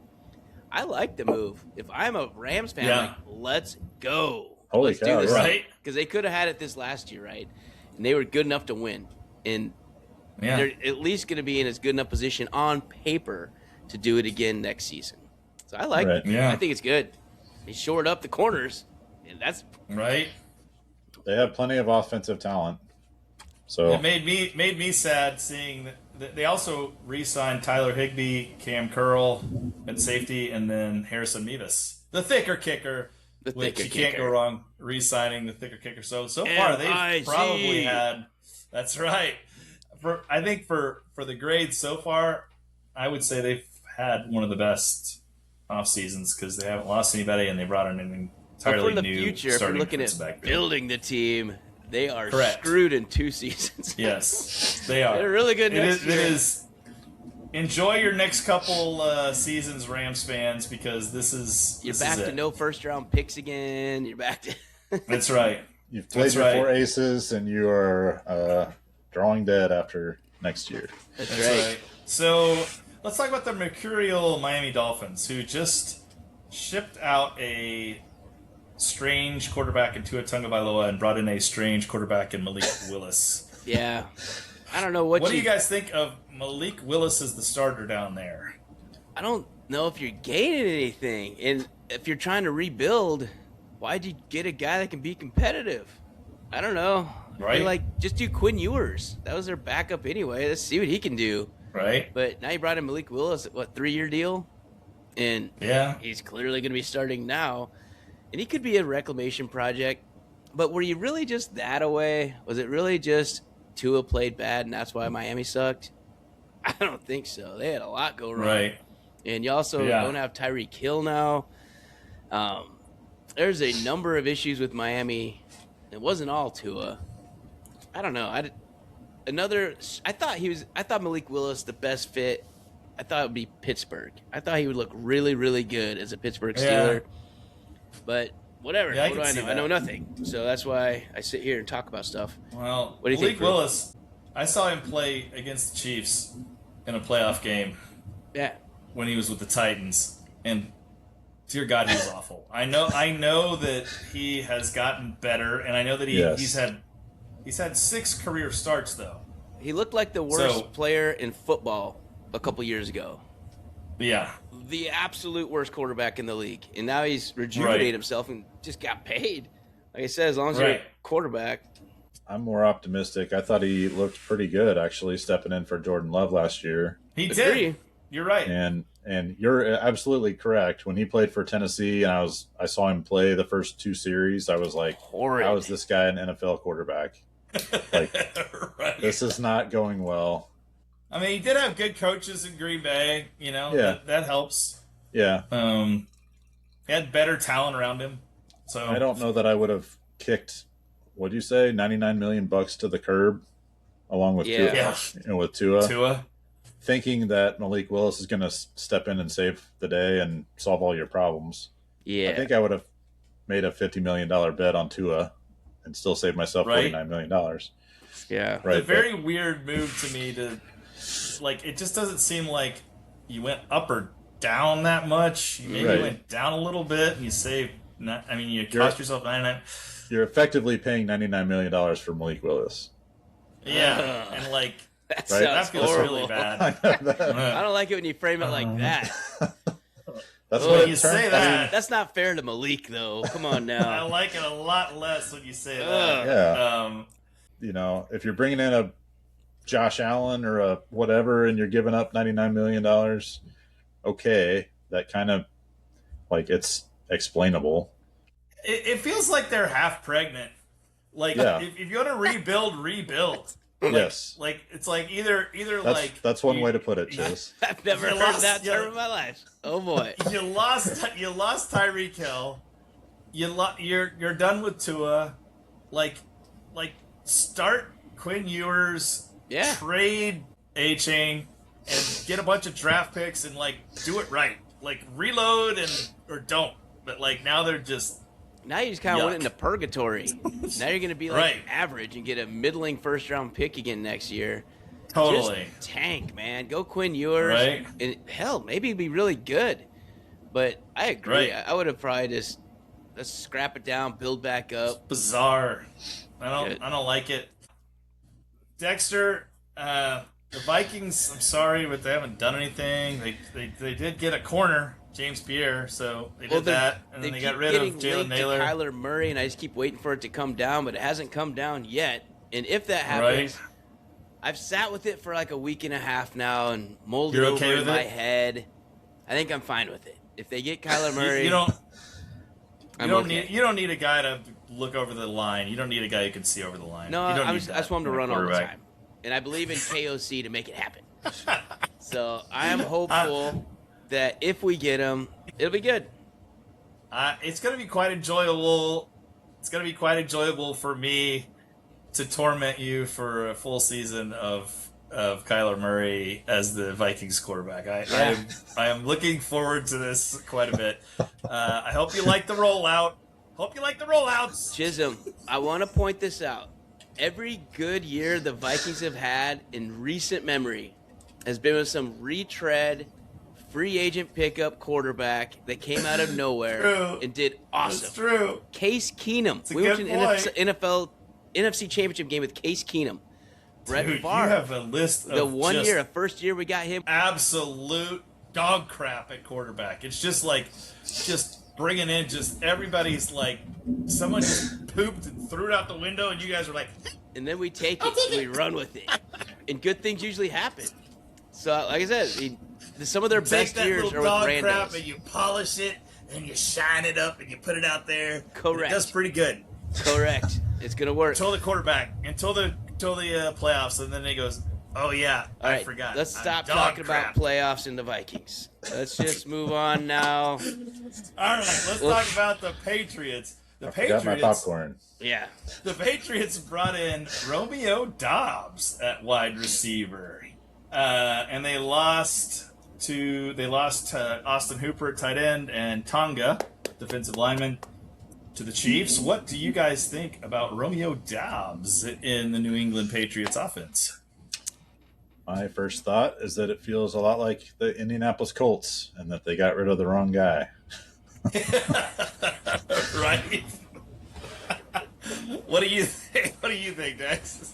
I like the move. If I'm a Rams fan, I'm like, let's go. Let's do this. Right? Because they could have had it this last year, right? And they were good enough to win. And they're at least going to be in as good enough position on paper to do it again next season. So I like it. Yeah. I think it's good. They shored up the corners, and that's right. They have plenty of offensive talent. So it made me sad seeing that they also re-signed Tyler Higbee, Cam Curl at safety, and then Harrison Mevis, the thicker kicker. Which you can't go wrong re-signing the thicker kicker. So far they've probably had. That's right. I think for the grades so far, I would say they've had one of the best off seasons because they haven't lost anybody and they brought in an entirely for the new future, if we're looking at building the team, they are screwed in 2 seasons. Yes, they are. They're really good next year. It is. Enjoy your next couple seasons, Rams fans, because you're back to no first-round picks again. You're back to. That's right. You've played your 4 aces, and you are drawing dead after next year. That's right. So let's talk about the mercurial Miami Dolphins, who just shipped out a strange quarterback in Tua Tagovailoa and brought in a strange quarterback in Malik Willis. Yeah. I don't know what do you guys think of Malik Willis as the starter down there? I don't know if you're gaining anything. And if you're trying to rebuild, why'd you get a guy that can be competitive? I don't know. Right. I feel like just do Quinn Ewers. That was their backup anyway. Let's see what he can do. Right. But now you brought in Malik Willis at 3-year deal? And he's clearly going to be starting now. And he could be a reclamation project. But were you really just that away? Was it really just Tua played bad and that's why Miami sucked? I don't think so. They had a lot go wrong. Right. And you also don't have Tyreek Hill now. There's a number of issues with Miami. It wasn't all Tua. I don't know. I thought Malik Willis, the best fit, I thought it would be Pittsburgh. I thought he would look really, really good as a Pittsburgh Steeler. But whatever. Yeah, what do I know? I know nothing. So that's why I sit here and talk about stuff. Well, what do you Malik think, Willis, I saw him play against the Chiefs in a playoff game. Yeah. When he was with the Titans. And dear God, he was awful. I know that he has gotten better, and I know that he's had 6 career starts though. He looked like the worst player in football a couple years ago. Yeah. The absolute worst quarterback in the league. And now he's rejuvenated himself and just got paid. Like I said, as long as you're a quarterback. I'm more optimistic. I thought he looked pretty good, actually, stepping in for Jordan Love last year. He did. You're right. And you're absolutely correct. When he played for Tennessee and I saw him play the first 2 series, I was like, how is this guy an NFL quarterback? Like, this is not going well. I mean, he did have good coaches in Green Bay, that helps. Yeah. He had better talent around him. So I don't know that I would have kicked, what'd you say, $99 million to the curb along with Yeah. with Tua. Tua. Thinking that Malik Willis is going to step in and save the day and solve all your problems. Yeah. I think I would have made a $50 million bet on Tua and still saved myself $49 million. Yeah. Right. It's a very weird move to me to, like, it just doesn't seem like you went up or down that much. You maybe went down a little bit and you saved, you cost yourself 99. You're effectively paying $99 million for Malik Willis. Yeah. And, like, that feels horrible. really bad. I don't like it when you frame it like that. That's what you say that. That's not fair to Malik, though. Come on now. I like it a lot less when you say that. Yeah. If you're bringing in a Josh Allen or a whatever and you're giving up $99 million, okay, that kind of, like, it's explainable. It feels like they're half pregnant. Like, if you want to rebuild. Yes. Like, it's like either that's one way to put it, Chase. I've never heard that term in my life. Oh boy. You lost Tyreek Hill. You're done with Tua. Like start Quinn Ewers. Yeah. Trade A-Chain and get a bunch of draft picks and, like, do it right. Like, reload or don't. But, like, now they're just. Now you just kind of went into purgatory. Now you're going to be like average and get a middling first-round pick again next year. Totally. Just tank, man. Go Quinn Ewers. Right. And hell, maybe it'd be really good. But I agree. Right. I would have probably just let's scrap it down, build back up. It's bizarre. I don't like it. Dexter, the Vikings. I'm sorry, but they haven't done anything. They did get a corner. James Pierre, so they did that, and then they got rid of Jalen Naylor. Kyler Murray, and I just keep waiting for it to come down, but it hasn't come down yet. And if that happens, I've sat with it for like a week and a half now and molded over in my head. I think I'm fine with it. If they get Kyler Murray, you don't need a guy to look over the line. You don't need a guy who can see over the line. No, I just want him to run all the time, and I believe in KOC to make it happen. So I am hopeful that if we get him, it'll be good. It's going to be quite enjoyable. It's going to be quite enjoyable for me to torment you for a full season of Kyler Murray as the Vikings quarterback. I am looking forward to this quite a bit. I hope you like the rollout. Hope you like the rollouts. Chisholm, I want to point this out. Every good year the Vikings have had in recent memory has been with some retread, free agent pickup quarterback that came out of nowhere and did awesome. That's true. Case Keenum. We went to an NFC Championship game with Case Keenum. Brett Favre. You have a list of the first year we got him. Absolute dog crap at quarterback. It's just like, bringing in everybody's like, someone just pooped and threw it out the window and you guys were like. And then we take it and we run with it. And good things usually happen. So, like I said, some of their best years are with Brandos. Crap and you polish it and you shine it up and you put it out there. Correct. That's pretty good. Correct. It's gonna work until the quarterback, until the playoffs, and then he goes, "Oh yeah, all right, I forgot." Let's stop talking about playoffs and the Vikings. Let's just move on now. All right, let's talk about the Patriots. I forgot my popcorn. Yeah. The Patriots brought in Romeo Doubs at wide receiver, and they lost Austin Hooper at tight end and Tonga, defensive lineman, to the Chiefs. What do you guys think about Romeo Doubs in the New England Patriots offense? My first thought is that it feels a lot like the Indianapolis Colts and that they got rid of the wrong guy. Right? What do you think? What do you think, Dex?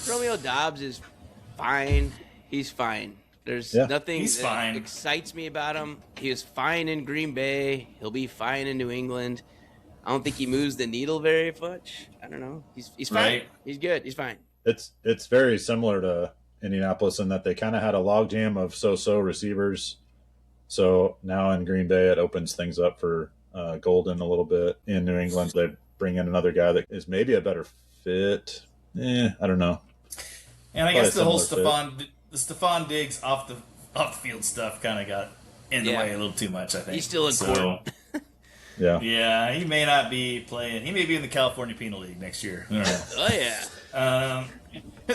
Romeo Doubs is fine. He's fine. There's nothing that excites me about him. He was fine in Green Bay. He'll be fine in New England. I don't think he moves the needle very much. I don't know. He's fine. Right. He's good. He's fine. It's very similar to Indianapolis in that they kind of had a logjam of so-so receivers. So now in Green Bay, it opens things up for Golden a little bit. In New England, they bring in another guy that is maybe a better fit. I don't know. And I guess the whole Stephon Diggs off the field stuff kind of got in the way a little too much, I think. He's still in court. Yeah. Yeah, he may not be playing. He may be in the California Penal League next year. I don't know. Oh, yeah. Um,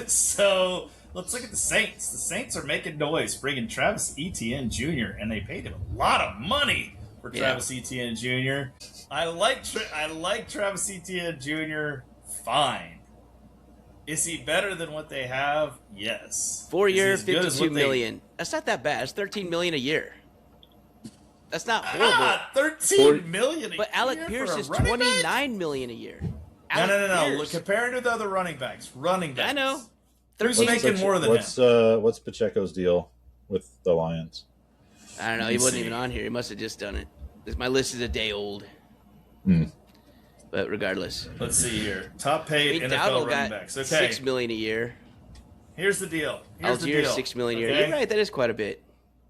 so let's look at the Saints. The Saints are making noise, bringing Travis Etienne Jr., and they paid him a lot of money for Travis Etienne Jr. I like Travis Etienne Jr. Fine. Is he better than what they have? Yes. 4 year, $52 million. That's not that bad. It's $13 million a year. That's not horrible. $13 million a year. But Alec Pierce is $29 million a year. No. Look, compared to the other running backs. I know. Who's making more than what's Pacheco's deal with the Lions? I don't know. He wasn't even on here. He must have just done it. My list is a day old. But regardless, let's see here. Top paid NFL running backs. Okay, $6 million a year. Here's the deal. Algier, $6 million a year. You're right. That is quite a bit.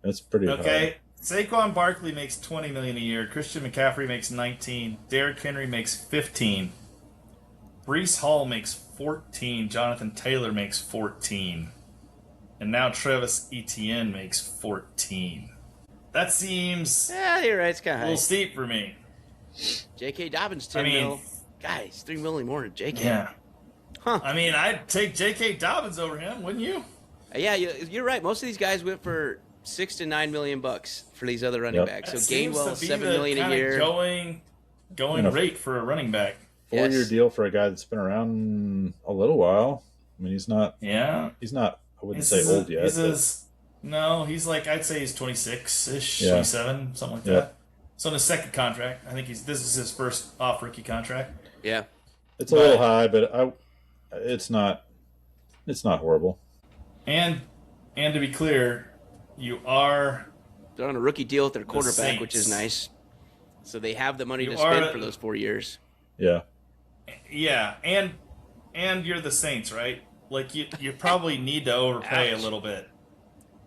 That's pretty high. Saquon Barkley makes $20 million a year. Christian McCaffrey makes $19 million. Derrick Henry makes $15 million. Breece Hall makes $14 million. Jonathan Taylor makes $14 million. And now Travis Etienne makes $14 million. That seems you're right. It's kind of a little steep for me. J.K. Dobbins, $10 million. Guys, $3 million more than J.K. Yeah. Huh. I mean, I'd take J.K. Dobbins over him, wouldn't you? Yeah, you're right. Most of these guys went for $6 to $9 million for these other running backs. So Gainwell, $7 million a year. Going rate for a running back. 4-year deal for a guy that's been around a little while. I mean, he's not. Yeah. He's not. I wouldn't say old yet. No, he's like, I'd say he's 26-ish, 27, something like that. So on his second contract, I think this is his first off rookie contract. Yeah, it's a little high, but it's not horrible. And to be clear, they're on a rookie deal with their quarterback, which is nice. So they have the money to spend for those 4 years. Yeah. Yeah, and you're the Saints, right? Like you probably need to overpay a little bit.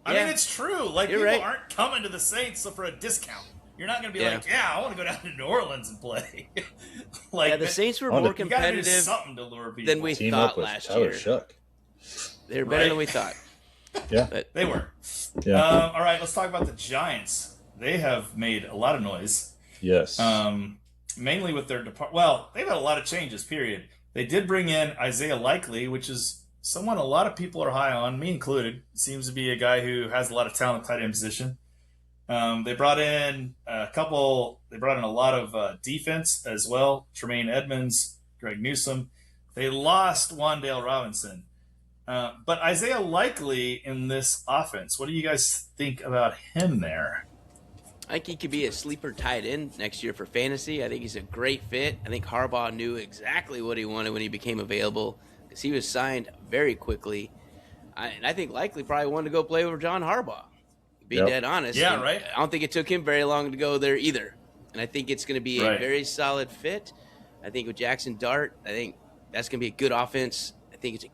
I mean, it's true. Like people aren't coming to the Saints for a discount. You're not going to be like, I want to go down to New Orleans and play. The Saints were more competitive than we thought last year. They were better than we thought. Yeah, but they were. Yeah. All right, let's talk about the Giants. They have made a lot of noise. Yes. Mainly with their they've had a lot of changes. Period. They did bring in Isaiah Likely, which is someone a lot of people are high on, me included. Seems to be a guy who has a lot of talent at tight end position. They brought in They brought in a lot of defense as well. Tremaine Edmonds, Greg Newsome. They lost Wan'Dale Robinson. But Isaiah Likely in this offense, what do you guys think about him there? I think he could be a sleeper tight end next year for fantasy. I think he's a great fit. I think Harbaugh knew exactly what he wanted when he became available because he was signed very quickly. And I think Likely probably wanted to go play over John Harbaugh. Be dead honest. Yeah, and right. I don't think it took him very long to go there either. And I think it's going to be a very solid fit. I think with Jackson Dart, I think that's going to be a good offense. I think it's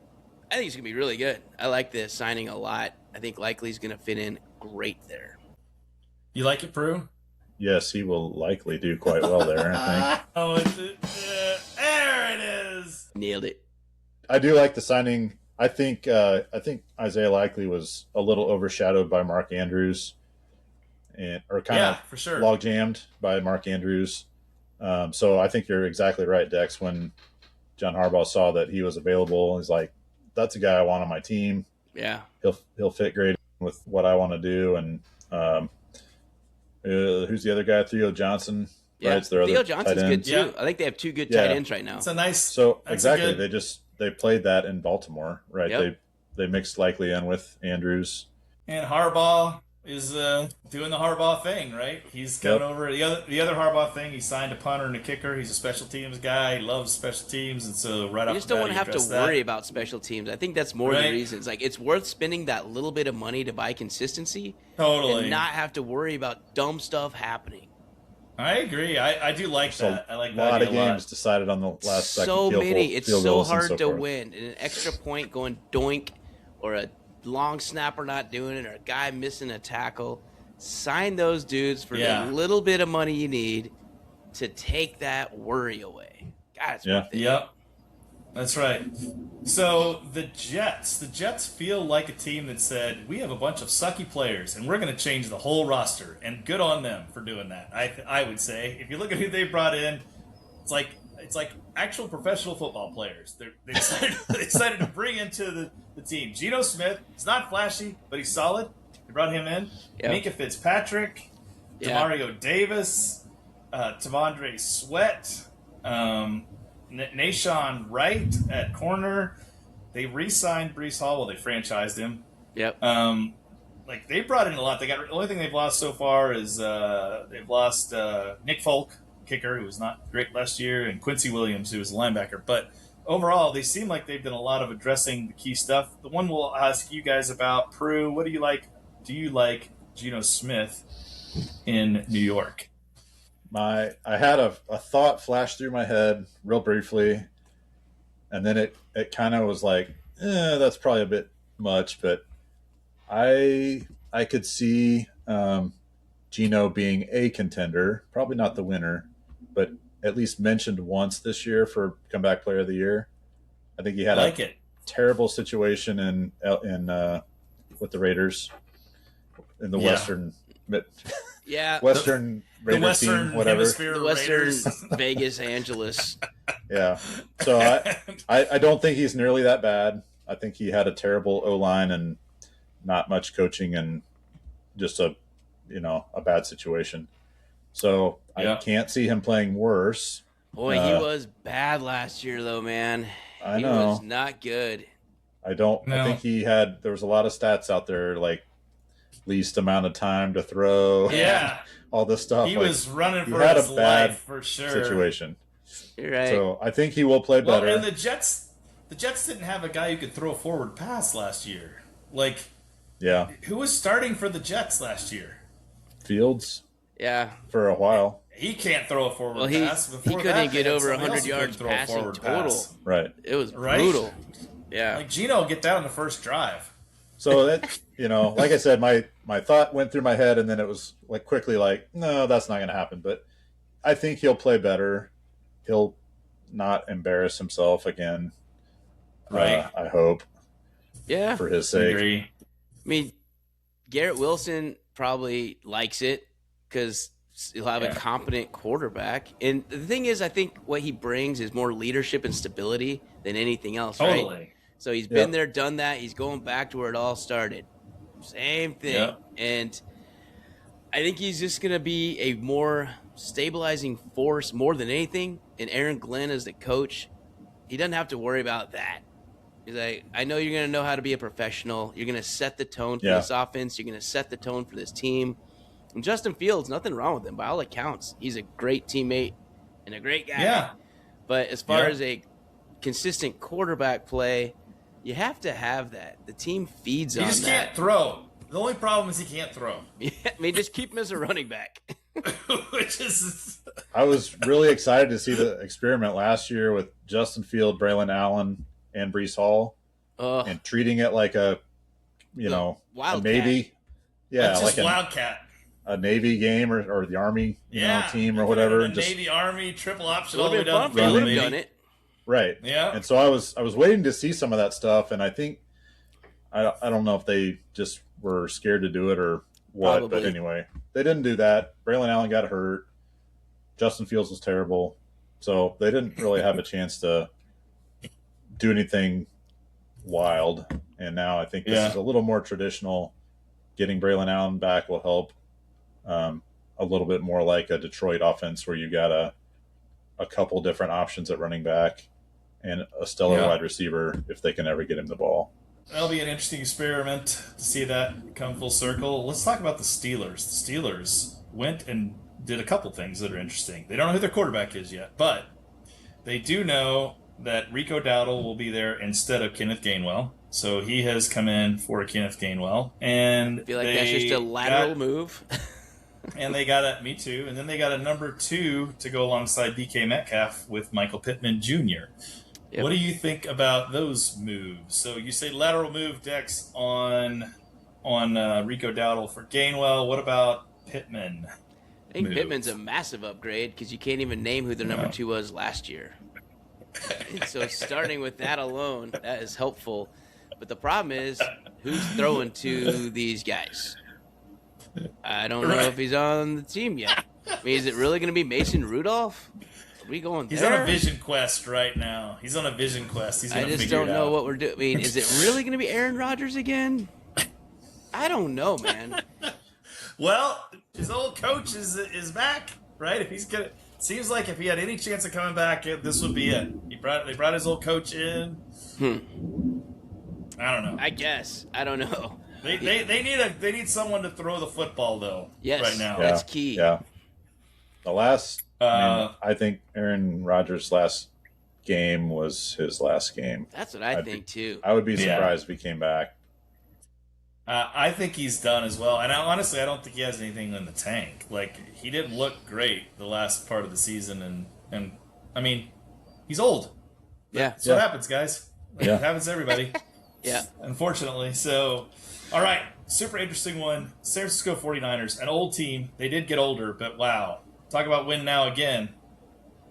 going to be really good. I like this signing a lot. I think Likely's going to fit in great there. You like it, Prue? Yes, he will likely do quite well there, I think. There it is. Nailed it. I do like the signing. I think Isaiah Likely was a little overshadowed by Mark Andrews, or kind of for sure log jammed by Mark Andrews. So I think you're exactly right, Dex. When John Harbaugh saw that he was available, he's like, "That's a guy I want on my team. Yeah, he'll fit great with what I want to do." And who's the other guy? Theo Johnson. Yeah, right? Theo Johnson's good too. Yeah. I think they have two good tight ends right now. It's a nice. So exactly, they played that in Baltimore, right? Yep. They mixed Likely in with Andrews. And Harbaugh is doing the Harbaugh thing, right? He's coming over. The other Harbaugh thing, he signed a punter and a kicker. He's a special teams guy. He loves special teams, and so right off the bat, you just don't want to have to worry about special teams. I think that's more the reason. It's like it's worth spending that little bit of money to buy consistency, and not have to worry about dumb stuff happening. I agree. I do like that. I like that a lot of games decided on the last second. So many. It's so hard to win. And an extra point going doink, or a long snapper not doing it, or a guy missing a tackle. Sign those dudes for the little bit of money you need to take that worry away. God, it's worth it. Yep. That's right. So the Jets feel like a team that said, we have a bunch of sucky players, and we're going to change the whole roster. And good on them for doing that. I would say, if you look at who they brought in, it's like it's like actual professional football players. They decided to bring into the team. Geno Smith, he's not flashy, but he's solid. They brought him in. Yep. Minka Fitzpatrick, Demario Davis, Tavondre Sweat, Nashawn Wright at corner. They re-signed Breece Hall. Well, they franchised him. Yep. Like they brought in a lot. The only thing they've lost so far is they've lost Nick Folk, kicker, who was not great last year, and Quincy Williams, who was a linebacker. But overall, they seem like they've done a lot of addressing the key stuff. The one we'll ask you guys about, Prue, what do you like? Do you like Geno Smith in New York? I had a thought flash through my head real briefly, and then it kind of was like, that's probably a bit much, but I could see Geno being a contender, probably not the winner, but at least mentioned once this year for comeback player of the year. I think he had terrible situation in with the Raiders in the Western Western Raider the Western team, whatever. Hemisphere The Western Raiders. Vegas Angeles. Yeah. So I don't think he's nearly that bad. I think he had a terrible O-line and not much coaching and just a bad situation. So I can't see him playing worse. Boy, he was bad last year, though, man. I know. He was not good. I think there was a lot of stats out there, like least amount of time to throw. Yeah. All this stuff. He was running for his life for sure. Situation. You're right. So I think he will play better. Well, and the Jets didn't have a guy who could throw a forward pass last year. Like, who was starting for the Jets last year? Fields. Yeah. For a while. He can't throw a forward pass. He couldn't get over 100 yards passing total. Pass. Right. It was brutal. Yeah. Like, Geno will get that on the first drive. So that, like I said, my thought went through my head, and then it was like quickly like, no, that's not going to happen. But I think he'll play better. He'll not embarrass himself again. Right. I hope. Yeah. For his sake. I agree. I mean, Garrett Wilson probably likes it because he'll have a competent quarterback. And the thing is, I think what he brings is more leadership and stability than anything else, right? Totally. So he's been there, done that. He's going back to where it all started. Same thing. Yep. And I think he's just going to be a more stabilizing force more than anything. And Aaron Glenn as the coach, he doesn't have to worry about that. He's like, I know you're going to know how to be a professional. You're going to set the tone for this offense. You're going to set the tone for this team. And Justin Fields, nothing wrong with him. By all accounts, he's a great teammate and a great guy. Yeah. But as far as a consistent quarterback play, you have to have that. The team feeds on that. He just can't throw. The only problem is he can't throw. Yeah, I mean, just keep him as a running back. Which is... I was really excited to see the experiment last year with Justin Field, Braylon Allen, and Breece Hall, and treating it like a Navy. Yeah, that's just like Wildcat. A Navy game or the Army team or whatever. Just Navy, Army, triple option. It would have been fun. They would have done it. Right. Yeah. And so I was waiting to see some of that stuff, and I think I don't know if they just were scared to do it or what, Probably. but anyway, they didn't do that. Braylon Allen got hurt. Justin Fields was terrible, so they didn't really have a chance to do anything wild. And now I think this is a little more traditional. Getting Braylon Allen back will help. A little bit more like a Detroit offense where you got a couple different options at running back and a stellar wide receiver if they can ever get him the ball. That'll be an interesting experiment to see that come full circle. Let's talk about the Steelers. The Steelers went and did a couple things that are interesting. They don't know who their quarterback is yet, but they do know that Rico Dowdle will be there instead of Kenneth Gainwell. So he has come in for Kenneth Gainwell. And I feel like that's just a lateral move. And they got me too. And then they got a number 2 to go alongside DK Metcalf with Michael Pittman Jr. Yep. What do you think about those moves? So you say lateral move, Dex, on Rico Dowdle for Gainwell. What about Pittman? I think Pittman's a massive upgrade because you can't even name who their number 2 was last year. So starting with that alone, that is helpful. But the problem is, who's throwing to these guys? I don't know if he's on the team yet. I mean, is it really going to be Mason Rudolph? we going He's there? on a vision quest right now. He's on a vision quest. He's I gonna just figure don't it know out. what we're doing. I mean, is it really going to be Aaron Rodgers again? I don't know, man. Well, his old coach is back, right? If he's gonna, seems like if he had any chance of coming back, this would be it. They brought his old coach in. I don't know. I guess I don't know. They need someone to throw the football though. Yes, right now. that's key. Yeah. The last, I think Aaron Rodgers' last game was his last game. That's what I think too. I would be surprised if he came back. I think he's done as well, and honestly, I don't think he has anything in the tank. Like, he didn't look great the last part of the season, and I mean, he's old. Yeah, That's what happens, guys. Like, Yeah. It happens to everybody. yeah. Unfortunately. So, all right, super interesting one. San Francisco 49ers, an old team. They did get older, but wow. Talk about win now again.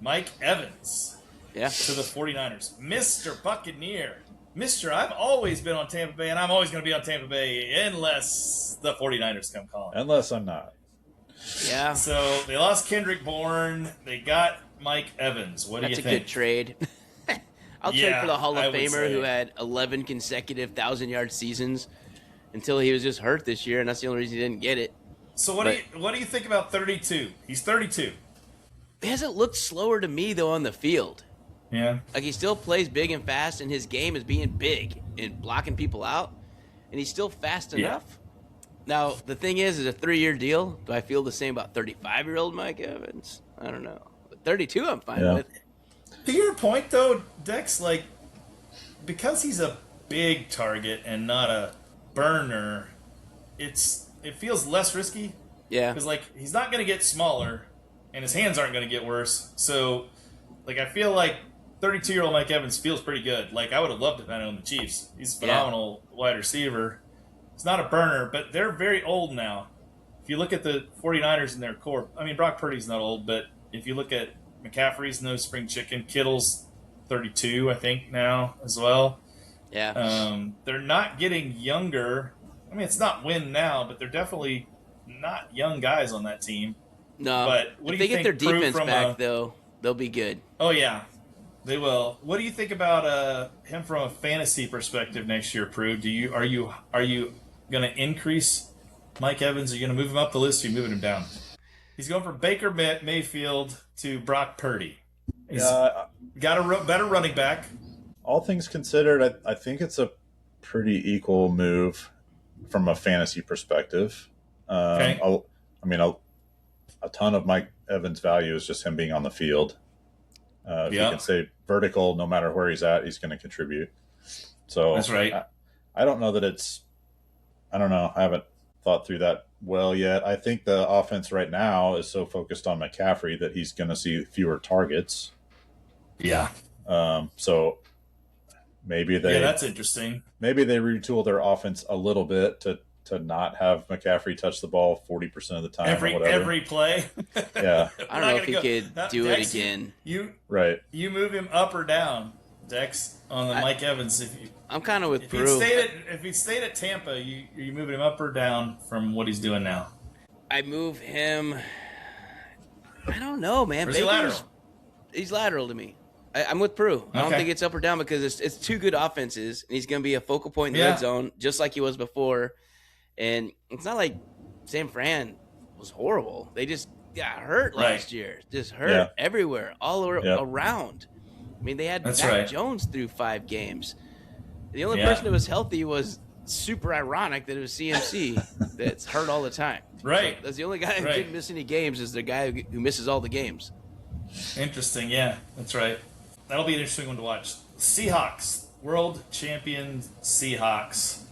Mike Evans Yeah. to the 49ers. Mr. Buccaneer. Mr. I've always been on Tampa Bay, and I'm always going to be on Tampa Bay unless the 49ers come calling. Unless I'm not. Yeah. So they lost Kendrick Bourne. They got Mike Evans. What do you That's a think? good trade. I'll trade Yeah, for the Hall I of would Famer say. who had 11 consecutive 1,000-yard seasons until he was just hurt this year, and that's the only reason he didn't get it. So what do you think about 32? He's 32. He hasn't looked slower to me, though, on the field. Yeah. Like, he still plays big and fast, and his game is being big and blocking people out, and he's still fast enough. Now, the thing is a 3-year deal. Do I feel the same about 35-year-old Mike Evans? I don't know. But 32, I'm fine with. To your point, though, Dex, like, because he's a big target and not a burner, it feels less risky. Yeah. Because, like, he's not going to get smaller, and his hands aren't going to get worse. So, like, I feel like 32-year-old Mike Evans feels pretty good. Like, I would have loved to have had him on the Chiefs. He's a phenomenal wide receiver. He's not a burner, but they're very old now. If you look at the 49ers and their core, I mean, Brock Purdy's not old, but if you look at McCaffrey's no spring chicken, Kittle's 32, I think, now as well. Yeah. They're not getting younger. I mean, it's not win now, but they're definitely not young guys on that team. No. But what if do they you get their think, Prue, defense from back, though, they'll be good. Oh, yeah. They will. What do you think about him from a fantasy perspective next year, Prue? Are you going to increase Mike Evans? Are you going to move him up the list? Or are you moving him down? He's going from Baker Mayfield to Brock Purdy. He's got a better running back. All things considered, I think it's a pretty equal move from a fantasy perspective. Okay. A ton of Mike Evans' value is just him being on the field. If you can say vertical, no matter where he's at, he's going to contribute. So that's right. I don't know that I don't know. I haven't thought through that well yet. I think the offense right now is so focused on McCaffrey that he's going to see fewer targets. Yeah. So maybe that's interesting. Maybe they retool their offense a little bit to not have McCaffrey touch the ball 40% of the time. Every play. Yeah. I don't know if he could do it again. You move him up or down, Dex, on the Mike Evans. I'm kind of with if Prue. If he stayed at Tampa, you moving him up or down from what he's doing now? I move him. I don't know, man. Or is he lateral? He's lateral to me. I'm with Prue. I don't think it's up or down because it's two good offenses, and he's going to be a focal point in the red zone, just like he was before. And it's not like San Fran was horrible. They just got hurt last year. Just hurt everywhere, all around. I mean, they had Mac Jones through 5 games. The only person that was healthy was super ironic that it was CMC that's hurt all the time. Right. So that's the only guy who didn't miss any games is the guy who misses all the games. Interesting. Yeah, that's right. That'll be an interesting one to watch. Seahawks, world champion Seahawks.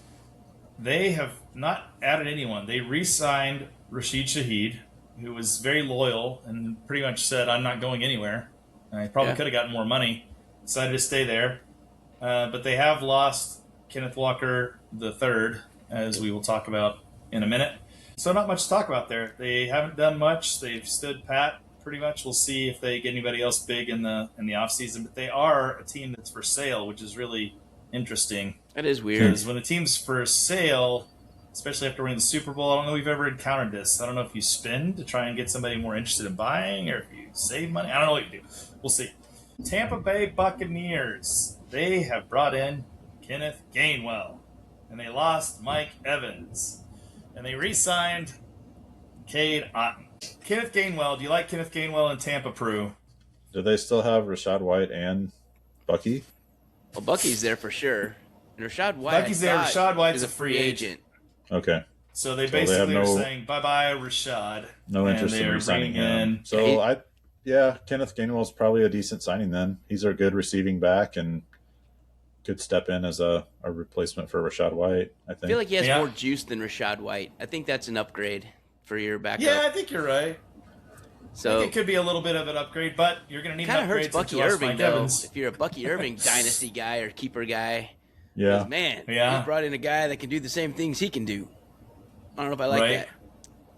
They have not added anyone. They re-signed Rashid Shaheed, who was very loyal and pretty much said, I'm not going anywhere. He probably could have gotten more money. Decided to stay there. But they have lost Kenneth Walker III, as we will talk about in a minute. So not much to talk about there. They haven't done much. They've stood pat pretty much. We'll see if they get anybody else big in the offseason. But they are a team that's for sale, which is really interesting. That is weird. Because when a team's for sale, especially after winning the Super Bowl. I don't know if we've ever encountered this. I don't know if you spend to try and get somebody more interested in buying or if you save money. I don't know what you do. We'll see. Tampa Bay Buccaneers. They have brought in Kenneth Gainwell. And they lost Mike Evans. And they re-signed Cade Otton. Kenneth Gainwell. Do you like Kenneth Gainwell in Tampa, Prue? Do they still have Rashad White and Bucky? Well, Bucky's there for sure. And Rashad White, Bucky's there. Rashad White's is a free agent. Okay. So they basically are saying bye-bye, Rashad. No interest in re-signing him. So Kenneth Gainwell's probably a decent signing then. He's a good receiving back and could step in as a replacement for Rashad White, I think. I feel like he has more juice than Rashad White. I think that's an upgrade for your backup. Yeah, I think you're right. So I think it could be a little bit of an upgrade, but you're going to need an upgrade. Kind of hurts Bucky Irving, though. If you're a Bucky Irving dynasty guy or keeper guy. Yeah. Man, he brought in a guy that can do the same things he can do. I don't know if I like that.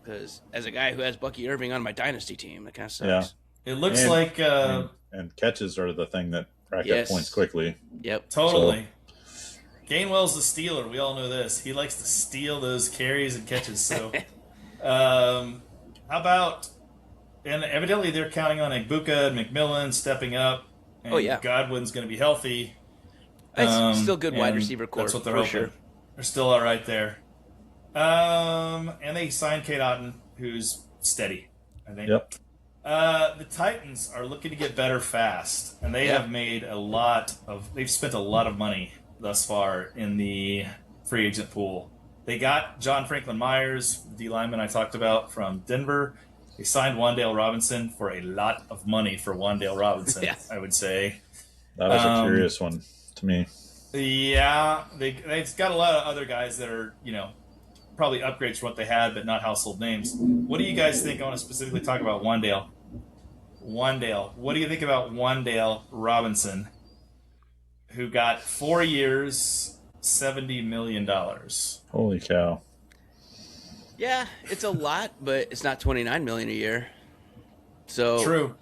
Because as a guy who has Bucky Irving on my dynasty team, that kind of sucks. Yeah. It looks like... and catches are the thing that rack up points quickly. Yep. Totally. So. Gainwell's the stealer. We all know this. He likes to steal those carries and catches. So, how about... And evidently they're counting on Egbuka and McMillan stepping up. And Godwin's going to be healthy. It's still good wide receiver core. That's what they're hoping. Sure. They're still all right there. And they signed Cade Otton, who's steady, I think. Yep. The Titans are looking to get better fast, and they have made they've spent a lot of money thus far in the free agent pool. They got John Franklin Myers, the D lineman I talked about from Denver. They signed Wan'Dale Robinson for a lot of money for Wan'Dale Robinson, I would say. That was a curious one to me. Yeah, they've got a lot of other guys that are, probably upgrades from what they had, but not household names. What do you guys think? I want to specifically talk about Wan'Dale. What do you think about Wan'Dale Robinson, who got 4 years, $70 million? Holy cow. Yeah, it's a lot, but it's not $29 million a year. So true.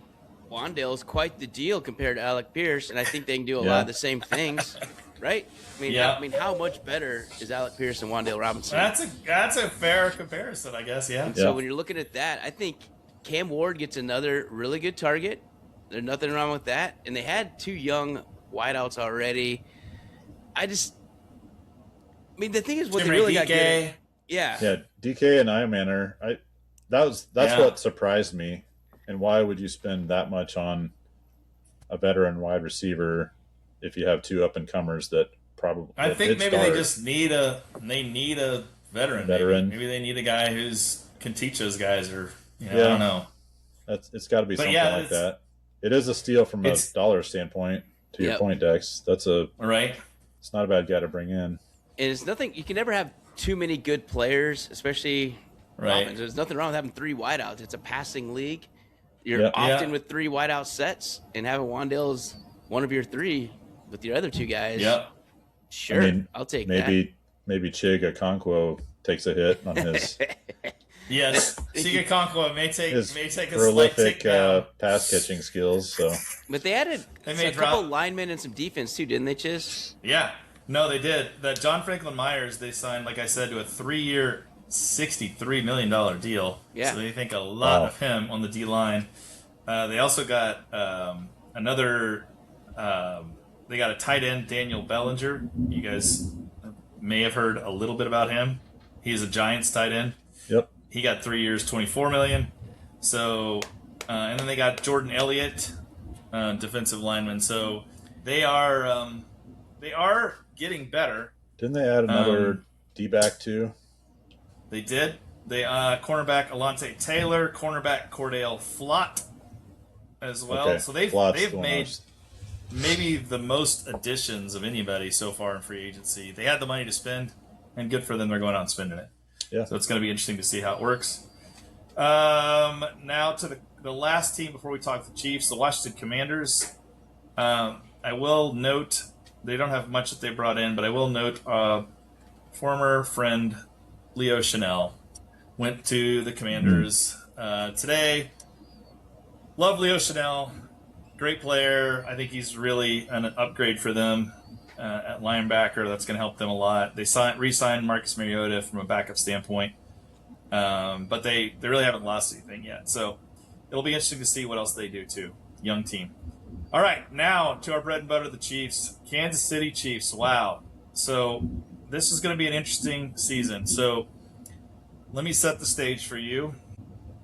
Wan'Dale's quite the deal compared to Alec Pierce, and I think they can do a lot of the same things, right? I mean, how much better is Alec Pierce and Wan'Dale Robinson? That's a fair comparison, I guess. Yeah. So when you're looking at that, I think Cam Ward gets another really good target. There's nothing wrong with that, and they had 2 young wideouts already. The thing is, what they really got good. Yeah, DK and Iman that's what surprised me. And why would you spend that much on a veteran wide receiver if you have 2 up and comers that probably? I think maybe they just need a veteran. Maybe they need a guy who's can teach those guys, or I don't know. It's got to be something like that. It is a steal from a dollar standpoint. To your point, Dex, that's right. It's not a bad guy to bring in. And it's nothing. You can never have too many good players, especially. Right. There's nothing wrong with having 3 wideouts. It's a passing league. You're often with 3 wideout sets, and having Wan'Dale as one of your 3 with your other 2 guys. Yep. Sure, I'll take that. Maybe Chig Okonkwo takes a hit on his. Yes, Chig Okonkwo may take a prolific slight tick pass catching skills. So, but they added a couple linemen and some defense too, didn't they, Chiz? Yeah, no, they did. That John Franklin Myers they signed, like I said, to a 3-year. $63 million deal. Yeah. So they think a lot of him on the D line. They also got another. They got a tight end, Daniel Bellinger. You guys may have heard a little bit about him. He's a Giants tight end. Yep. He got 3 years, $24 million. So, and then they got Jordan Elliott, defensive lineman. So they are getting better. Didn't they add another D-back too? They did. They cornerback Alontae Taylor, cornerback Cordell Flott as well. Okay. So they've made maybe the most additions of anybody so far in free agency. They had the money to spend, and good for them. They're going out and spending it. Yeah. So it's going to be interesting to see how it works. Now to the last team before we talk the Chiefs, the Washington Commanders. I will note they don't have much that they brought in, but I will note former friend Leo Chanel went to the Commanders today. Love Leo Chanel. Great player. I think he's really an upgrade for them. at linebacker. That's going to help them a lot. They re-signed Marcus Mariota from a backup standpoint, but they really haven't lost anything yet. So it'll be interesting to see what else they do too. Young team. All right, now to our bread and butter, the Chiefs. Kansas City Chiefs. Wow. So this is going to be an interesting season. So let me set the stage for you.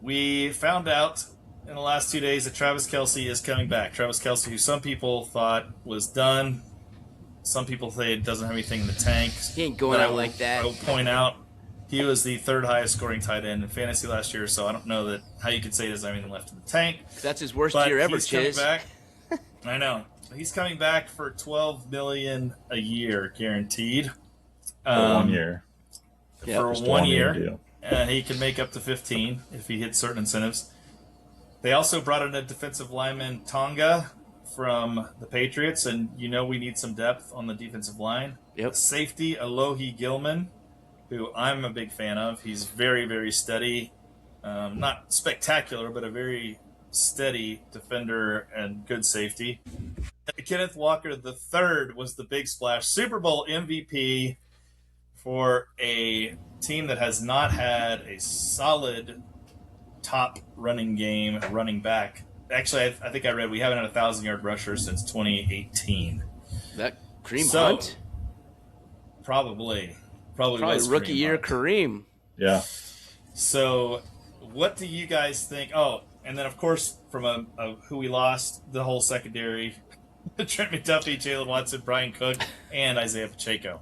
We found out in the last 2 days that Travis Kelce is coming back. Travis Kelce, who some people thought was done. Some people say it doesn't have anything in the tank. He ain't going out like that. I will point out he was the third highest scoring tight end in fantasy last year, so I don't know how you could say he doesn't have anything left in the tank. That's his worst year ever, Chiz. Back. I know. He's coming back for $12 million a year, guaranteed. For 1 year. For 1 year. He can make up to 15 if he hits certain incentives. They also brought in a defensive lineman, Tonga, from the Patriots, and we need some depth on the defensive line. Yep. Safety, Alohi Gilman, who I'm a big fan of. He's very, very steady. Not spectacular, but a very steady defender and good safety. Kenneth Walker III was the big splash. Super Bowl MVP for a team that has not had a solid top running back. Actually, I think I read we haven't had a 1,000-yard rusher since 2018. That Kareem Hunt? Probably rookie year Kareem. Yeah. So what do you guys think? Oh, and then, of course, from who we lost, the whole secondary, Trent McDuffie, Jalen Watson, Brian Cook, and Isaiah Pacheco.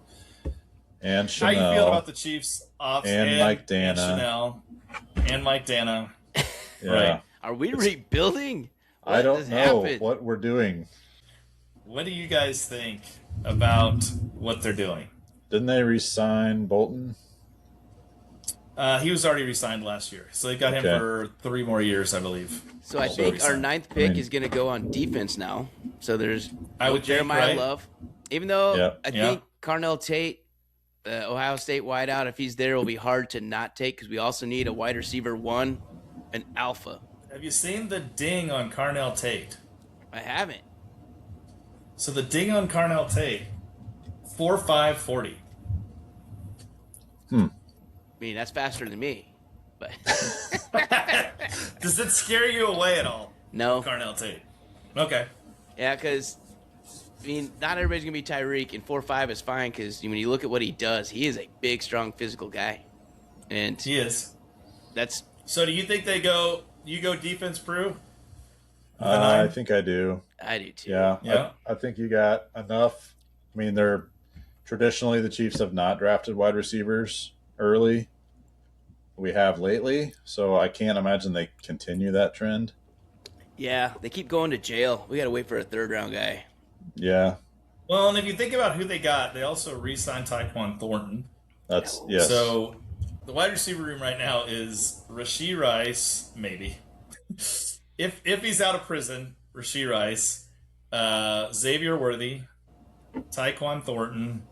And Chanel. How you feel about the Chiefs? And Mike Dana. And Chanel. And Mike Dana. Yeah. Right. Are we rebuilding? I don't know what we're doing. What do you guys think about what they're doing? Didn't they re-sign Bolton? He was already re-signed last year, so they got him for 3 more years, I believe. So I think our 9th pick is going to go on defense now. So there's Jeremiah Love. Even though I think Carnell Tate, Ohio State wideout, if he's there, will be hard to not take because we also need a wide receiver 1, an alpha. Have you seen the ding on Carnell Tate? I haven't. So the ding on Carnell Tate, 4.5 40. I mean, that's faster than me. But does it scare you away at all? No. Carnell Tate. Okay. Yeah, because not everybody's gonna be Tyreek, and 4.5 is fine because when you look at what he does, he is a big, strong, physical guy, and he is. That's. So, do you think you go defense, Prue? I think I do. I do too. Yeah. I think you got enough. I mean, traditionally the Chiefs have not drafted wide receivers early. We have lately, so I can't imagine they continue that trend. Yeah, they keep going to jail. We got to wait for a 3rd-round guy. Yeah. Well, and if you think about who they got, they also re-signed Tyquan Thornton. Yes. So the wide receiver room right now is Rashee Rice, maybe. if he's out of prison, Rashee Rice, Xavier Worthy, Tyquan Thornton.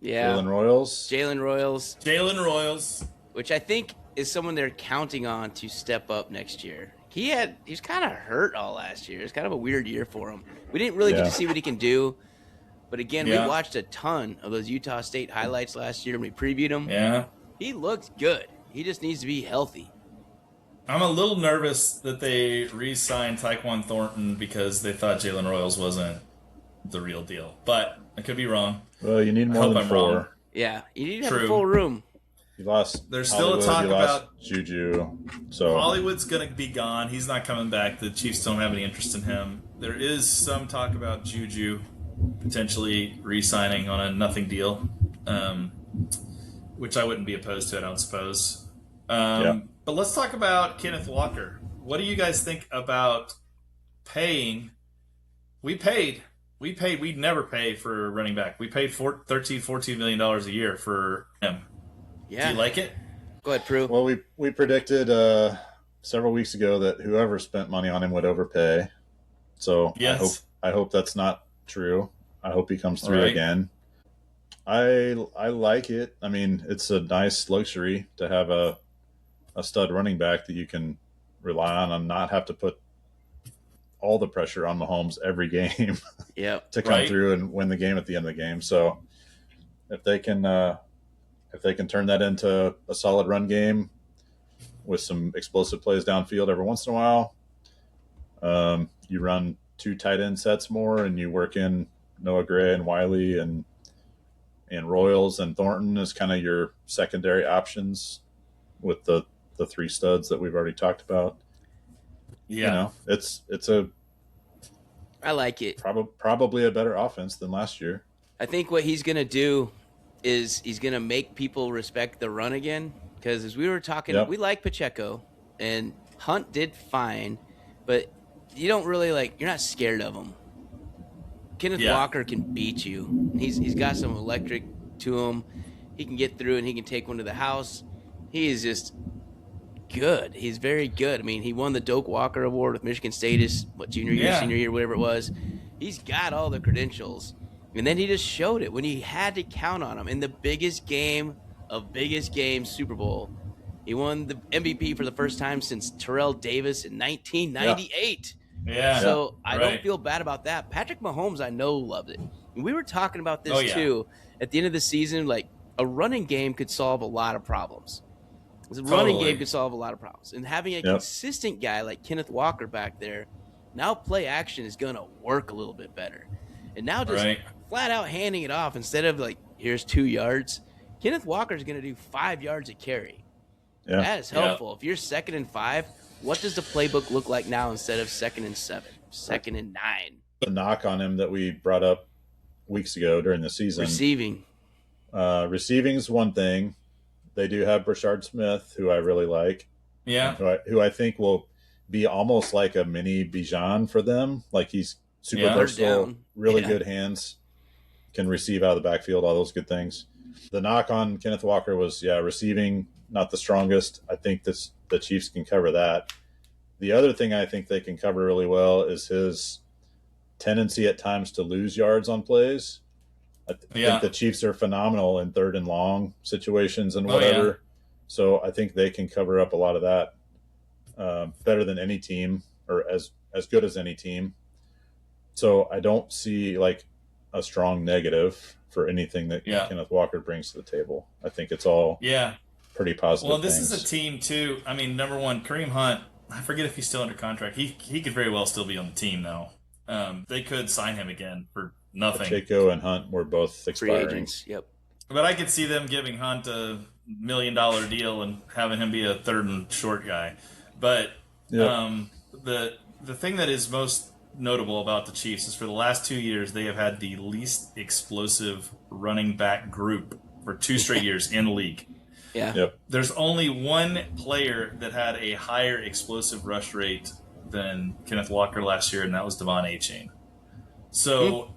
Yeah. Jalen Royals. Which I think is someone they're counting on to step up next year. He's kind of hurt all last year. It's kind of a weird year for him. We didn't really get to see what he can do. But again, we watched a ton of those Utah State highlights last year and we previewed him. Yeah. He looked good. He just needs to be healthy. I'm a little nervous that they re-signed Tyquan Thornton because they thought Jalen Royals wasn't the real deal. But I could be wrong. Well, you need more than 4. Wrong. Yeah, you need to have a full room. You lost. There's still a talk about Juju. So Hollywood's going to be gone. He's not coming back. The Chiefs don't have any interest in him. There is some talk about Juju potentially re-signing on a nothing deal, which I wouldn't be opposed to, I don't suppose. But let's talk about Kenneth Walker. What do you guys think about paying? We'd never pay for a running back. We paid $14 million a year for him. Yeah. Do you like it? Go ahead, Prue. Well, we predicted several weeks ago that whoever spent money on him would overpay. So yes. I hope that's not true. I hope he comes through again. I like it. I mean, it's a nice luxury to have a stud running back that you can rely on and not have to put all the pressure on Mahomes every game to come through and win the game at the end of the game. So if they can turn that into a solid run game with some explosive plays downfield every once in a while, you run 2 tight end sets more, and you work in Noah Gray and Wiley and Royals and Thornton as kind of your secondary options with the 3 studs that we've already talked about. Yeah, it's I like it. Probably a better offense than last year. I think what he's going to do is he's going to make people respect the run again. Because as we were talking, we like Pacheco, and Hunt did fine, but you don't really you're not scared of him. Kenneth Walker can beat you. He's got some electric to him. He can get through and he can take one to the house. He is just good. He's very good. I mean, he won the Doak Walker Award with Michigan State his junior year, senior year, whatever it was. He's got all the credentials. And then he just showed it when he had to count on him in the biggest game of biggest games, Super Bowl. He won the MVP for the first time since Terrell Davis in 1998. Yeah. So I don't feel bad about that. Patrick Mahomes, I know, loved it. And we were talking about this too. At the end of the season, a running game could solve a lot of problems. Running game could solve a lot of problems. And having a consistent guy like Kenneth Walker back there, now play action is going to work a little bit better. And now just flat out handing it off instead of here's 2 yards. Kenneth Walker is going to do 5 yards a carry. Yeah. That is helpful. If you're 2nd and 5, what does the playbook look like now instead of 2nd and 7, 2nd and 9? The knock on him that we brought up weeks ago during the season. Receiving's one thing. They do have Brashard Smith, who I really like. Yeah. Who I think will be almost like a mini Bijan for them. He's super versatile, really good hands, can receive out of the backfield, all those good things. The knock on Kenneth Walker was, receiving not the strongest. I think the Chiefs can cover that. The other thing I think they can cover really well is his tendency at times to lose yards on plays. I think the Chiefs are phenomenal in 3rd and long situations and whatever. So I think they can cover up a lot of that better than any team, or as good as any team. So I don't see a strong negative for anything that Kenneth Walker brings to the table. I think it's all pretty positive. Well, this is a team too. I mean, number one, Kareem Hunt, I forget if he's still under contract. He could very well still be on the team though. They could sign him again for nothing. Pacheco and Hunt were both expiring. Free agents. Yep. But I could see them giving Hunt a $1 million deal and having him be a 3rd and short guy. But the thing that is most notable about the Chiefs is for the last 2 years they have had the least explosive running back group for 2 straight years in the league. Yeah. Yep. There's only one player that had a higher explosive rush rate than Kenneth Walker last year, and that was Devon Achane. So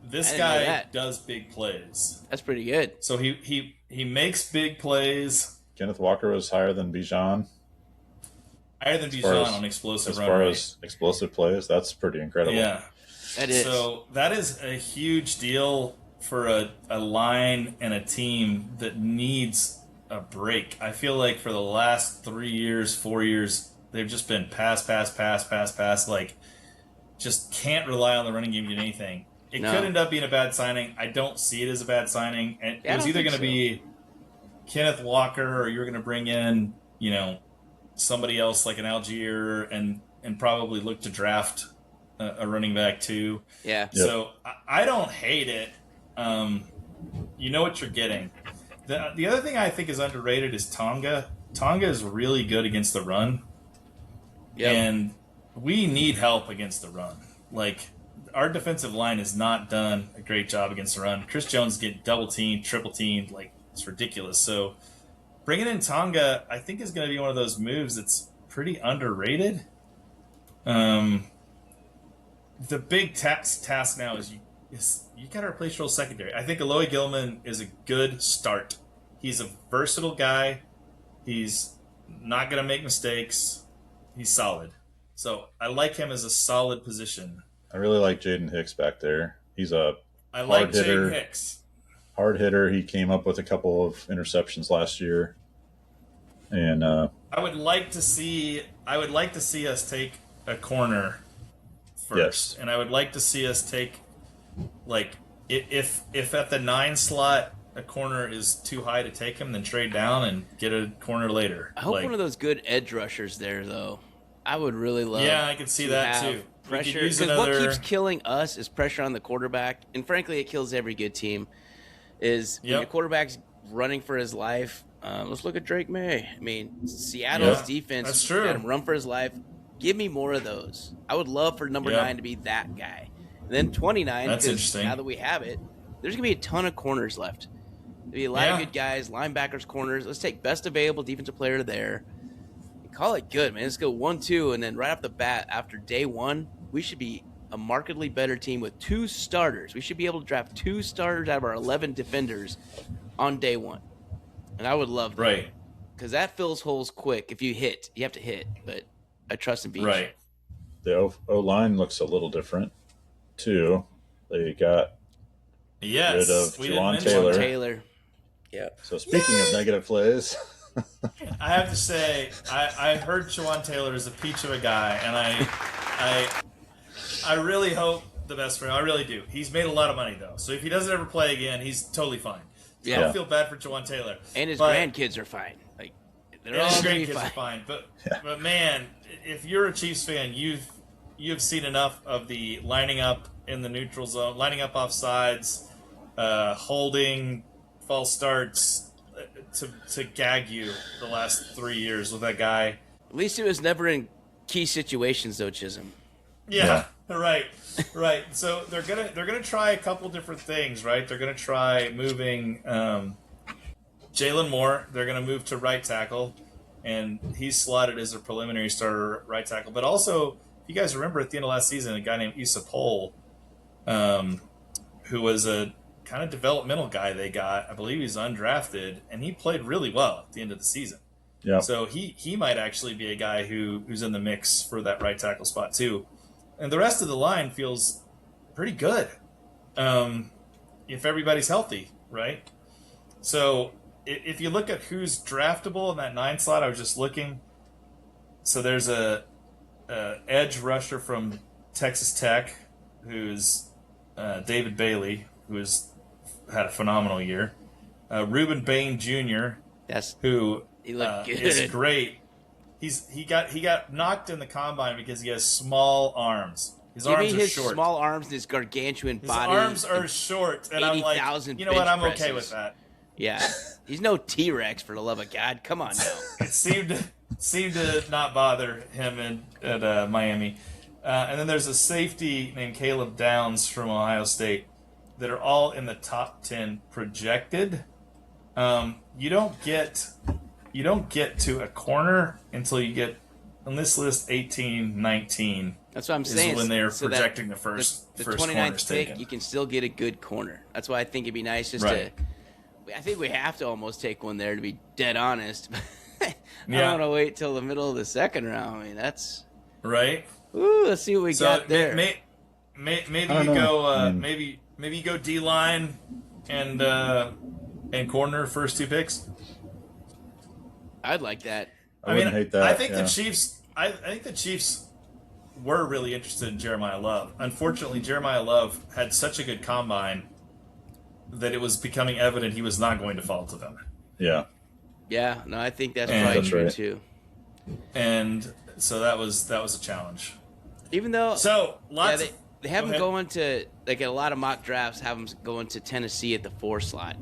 this guy does big plays. That's pretty good. So he makes big plays. Kenneth Walker was higher than Bijan. Higher than Bijan on explosive run rate. As explosive plays, that's pretty incredible. Yeah. That is. So that is a huge deal for a line and a team that needs a break. I feel like for the last 3 years, 4 years, they've just been pass. Just can't rely on the running game to do anything. It could end up being a bad signing. I don't see it as a bad signing. And it was either going to be Kenneth Walker, or you're going to bring in, somebody else like an Algier and probably look to draft a running back too. Yeah. So I don't hate it. You know what you're getting. The other thing I think is underrated is Tonga. Tonga is really good against the run. Yep. And we need help against the run. Our defensive line has not done a great job against the run. Chris Jones is getting double-teamed, triple-teamed. It's ridiculous. So bringing in Tonga, I think, is going to be one of those moves that's pretty underrated. The big task now is you got to replace your secondary. I think Aloy Gilman is a good start. He's a versatile guy. He's not going to make mistakes. He's solid. So I like him as a solid position. I really like Jaden Hicks back there. He's a hard hitter. Jaden Hicks. Hard hitter. He came up with a couple of interceptions last year. And I would like to see us take a corner first, and I would like to see us take, like, if at the 9 slot a corner is too high to take him, then trade down and get a corner later. I hope one of those good edge rushers there, though. I would really love. Yeah, I can see that too. Pressure, because what keeps killing us is pressure on the quarterback, and frankly, it kills every good team. Is when your quarterback's running for his life. Let's look at Drake May. I mean, Seattle's defense had him run for his life. Give me more of those. I would love for number 9 to be that guy. And then 29. That's interesting. Now that we have it, there's gonna be a ton of corners left. There'll be a lot of good guys, linebackers, corners. Let's take best available defensive player there. Call it good, man. Let's go 1-2, and then right off the bat, after day 1, we should be a markedly better team with 2 starters. We should be able to draft 2 starters out of our 11 defenders on day 1. And I would love that. Right. Because that fills holes quick. If you hit, you have to hit. But I trust in Beach. Right. The O-line looks a little different, too. They got rid of Juwan Taylor. Yeah. So speaking of negative plays... I have to say, I heard Juwan Taylor is a peach of a guy, and I really hope the best for him. I really do. He's made a lot of money, though. So if he doesn't ever play again, he's totally fine. So I don't feel bad for Juwan Taylor. And his grandkids are fine. Like, they're all grandkids are fine. But man, if you're a Chiefs fan, you've seen enough of the lining up in the neutral zone, lining up off sides, holding, false starts, to gag you the last 3 years with that guy. At least it was never in key situations, though, Chisholm. Yeah. Right. So they're gonna try a couple different things, right? They're gonna try moving Jalen Moore. They're gonna move to right tackle, and he's slotted as a preliminary starter right tackle. But also, if you guys remember at the end of last season, a guy named Issa Pohl, who was a kind of developmental guy they got. I believe he's undrafted, and he played really well at the end of the season. Yeah. So he might actually be a guy who's in the mix for that right tackle spot too. And the rest of the line feels pretty good if everybody's healthy, right? So if you look at who's draftable in that 9 slot, I was just looking. So there's a edge rusher from Texas Tech who's David Bailey, who has had a phenomenal year. Reuben Bain Jr., who is great. He got knocked in the combine because he has small arms. His arms are short. Small arms and his gargantuan body. His arms are short, and I'm like, you know what? I'm okay with that. Yeah, he's no T-Rex, for the love of God. Come on now. It seemed to not bother him at Miami. And then there's a safety named Caleb Downs from Ohio State that are all in the top 10 projected. You don't get to a corner until you get on this list 18, 19. That's what I'm saying. When they're projecting the first 29th pick, taken. You can still get a good corner. That's why I think it'd be nice just to. I think we have to almost take one there, to be dead honest. I don't want to wait till the middle of the second round. I mean, that's right. Ooh, let's see what we got there. Maybe you go. Maybe you go D line and corner first 2 picks. I'd like that. I wouldn't hate that. I think the Chiefs. I think the Chiefs were really interested in Jeremiah Love. Unfortunately, Jeremiah Love had such a good combine that it was becoming evident he was not going to fall to them. Yeah. Yeah. No, I think that's probably true too. And so that was a challenge. Even though they have him going to, like, at a lot of mock drafts, have him going to Tennessee at the 4 slot,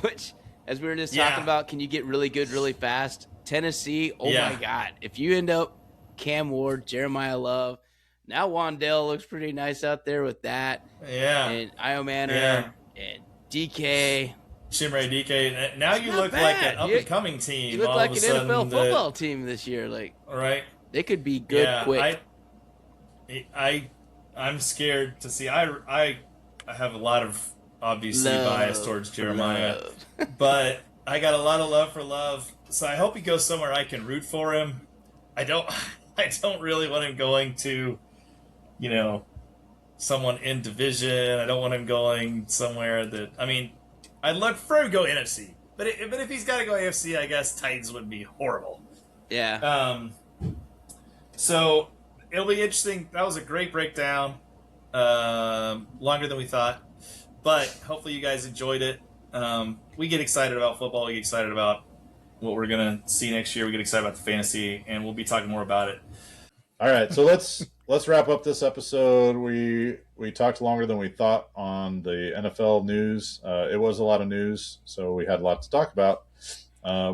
which, as we were just talking about, can you get really good really fast? Tennessee, my God. If you end up Cam Ward, Jeremiah Love, now Wandale looks pretty nice out there with that. Yeah. And Io Manor and DK. Shimray DK. Now you look like an up-and-coming team. You look like an NFL football team this year. Right. They could be good quick. I'm scared to see. I have a lot of obviously bias towards Jeremiah, but I got a lot of love for Love. So I hope he goes somewhere I can root for him. I don't really want him going to, someone in division. I don't want him going somewhere that. I mean, I'd look for him to go NFC. But if he's got to go AFC, I guess Titans would be horrible. Yeah. So it'll be interesting. That was a great breakdown. Longer than we thought, but hopefully you guys enjoyed it. We get excited about football. We get excited about what we're gonna see next year. We get excited about the fantasy, and we'll be talking more about it. All right, so let's wrap up this episode. We talked longer than we thought on the NFL news. It was a lot of news, so we had a lot to talk about.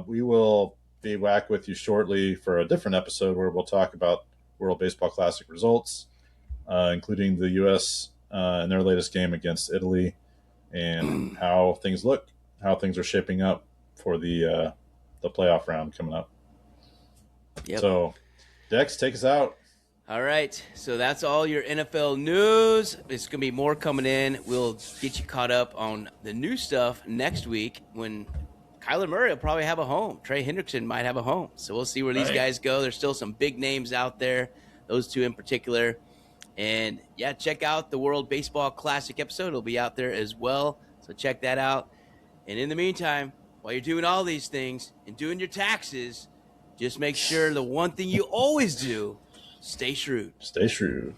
We will be back with you shortly for a different episode where we'll talk about World Baseball Classic results, including the U.S. In their latest game against Italy, and how things look, how things are shaping up for the playoff round coming up. Yep. So, Dex, take us out. All right, so that's all your NFL news. There's going to be more coming in. We'll get you caught up on the new stuff next week when Kyler Murray will probably have a home. Trey Hendrickson might have a home. So we'll see where these guys go. There's still some big names out there, those two in particular. And, yeah, check out the World Baseball Classic episode. It'll be out there as well, so check that out. And in the meantime, while you're doing all these things and doing your taxes, just make sure the one thing you always do, stay shrewd. Stay shrewd.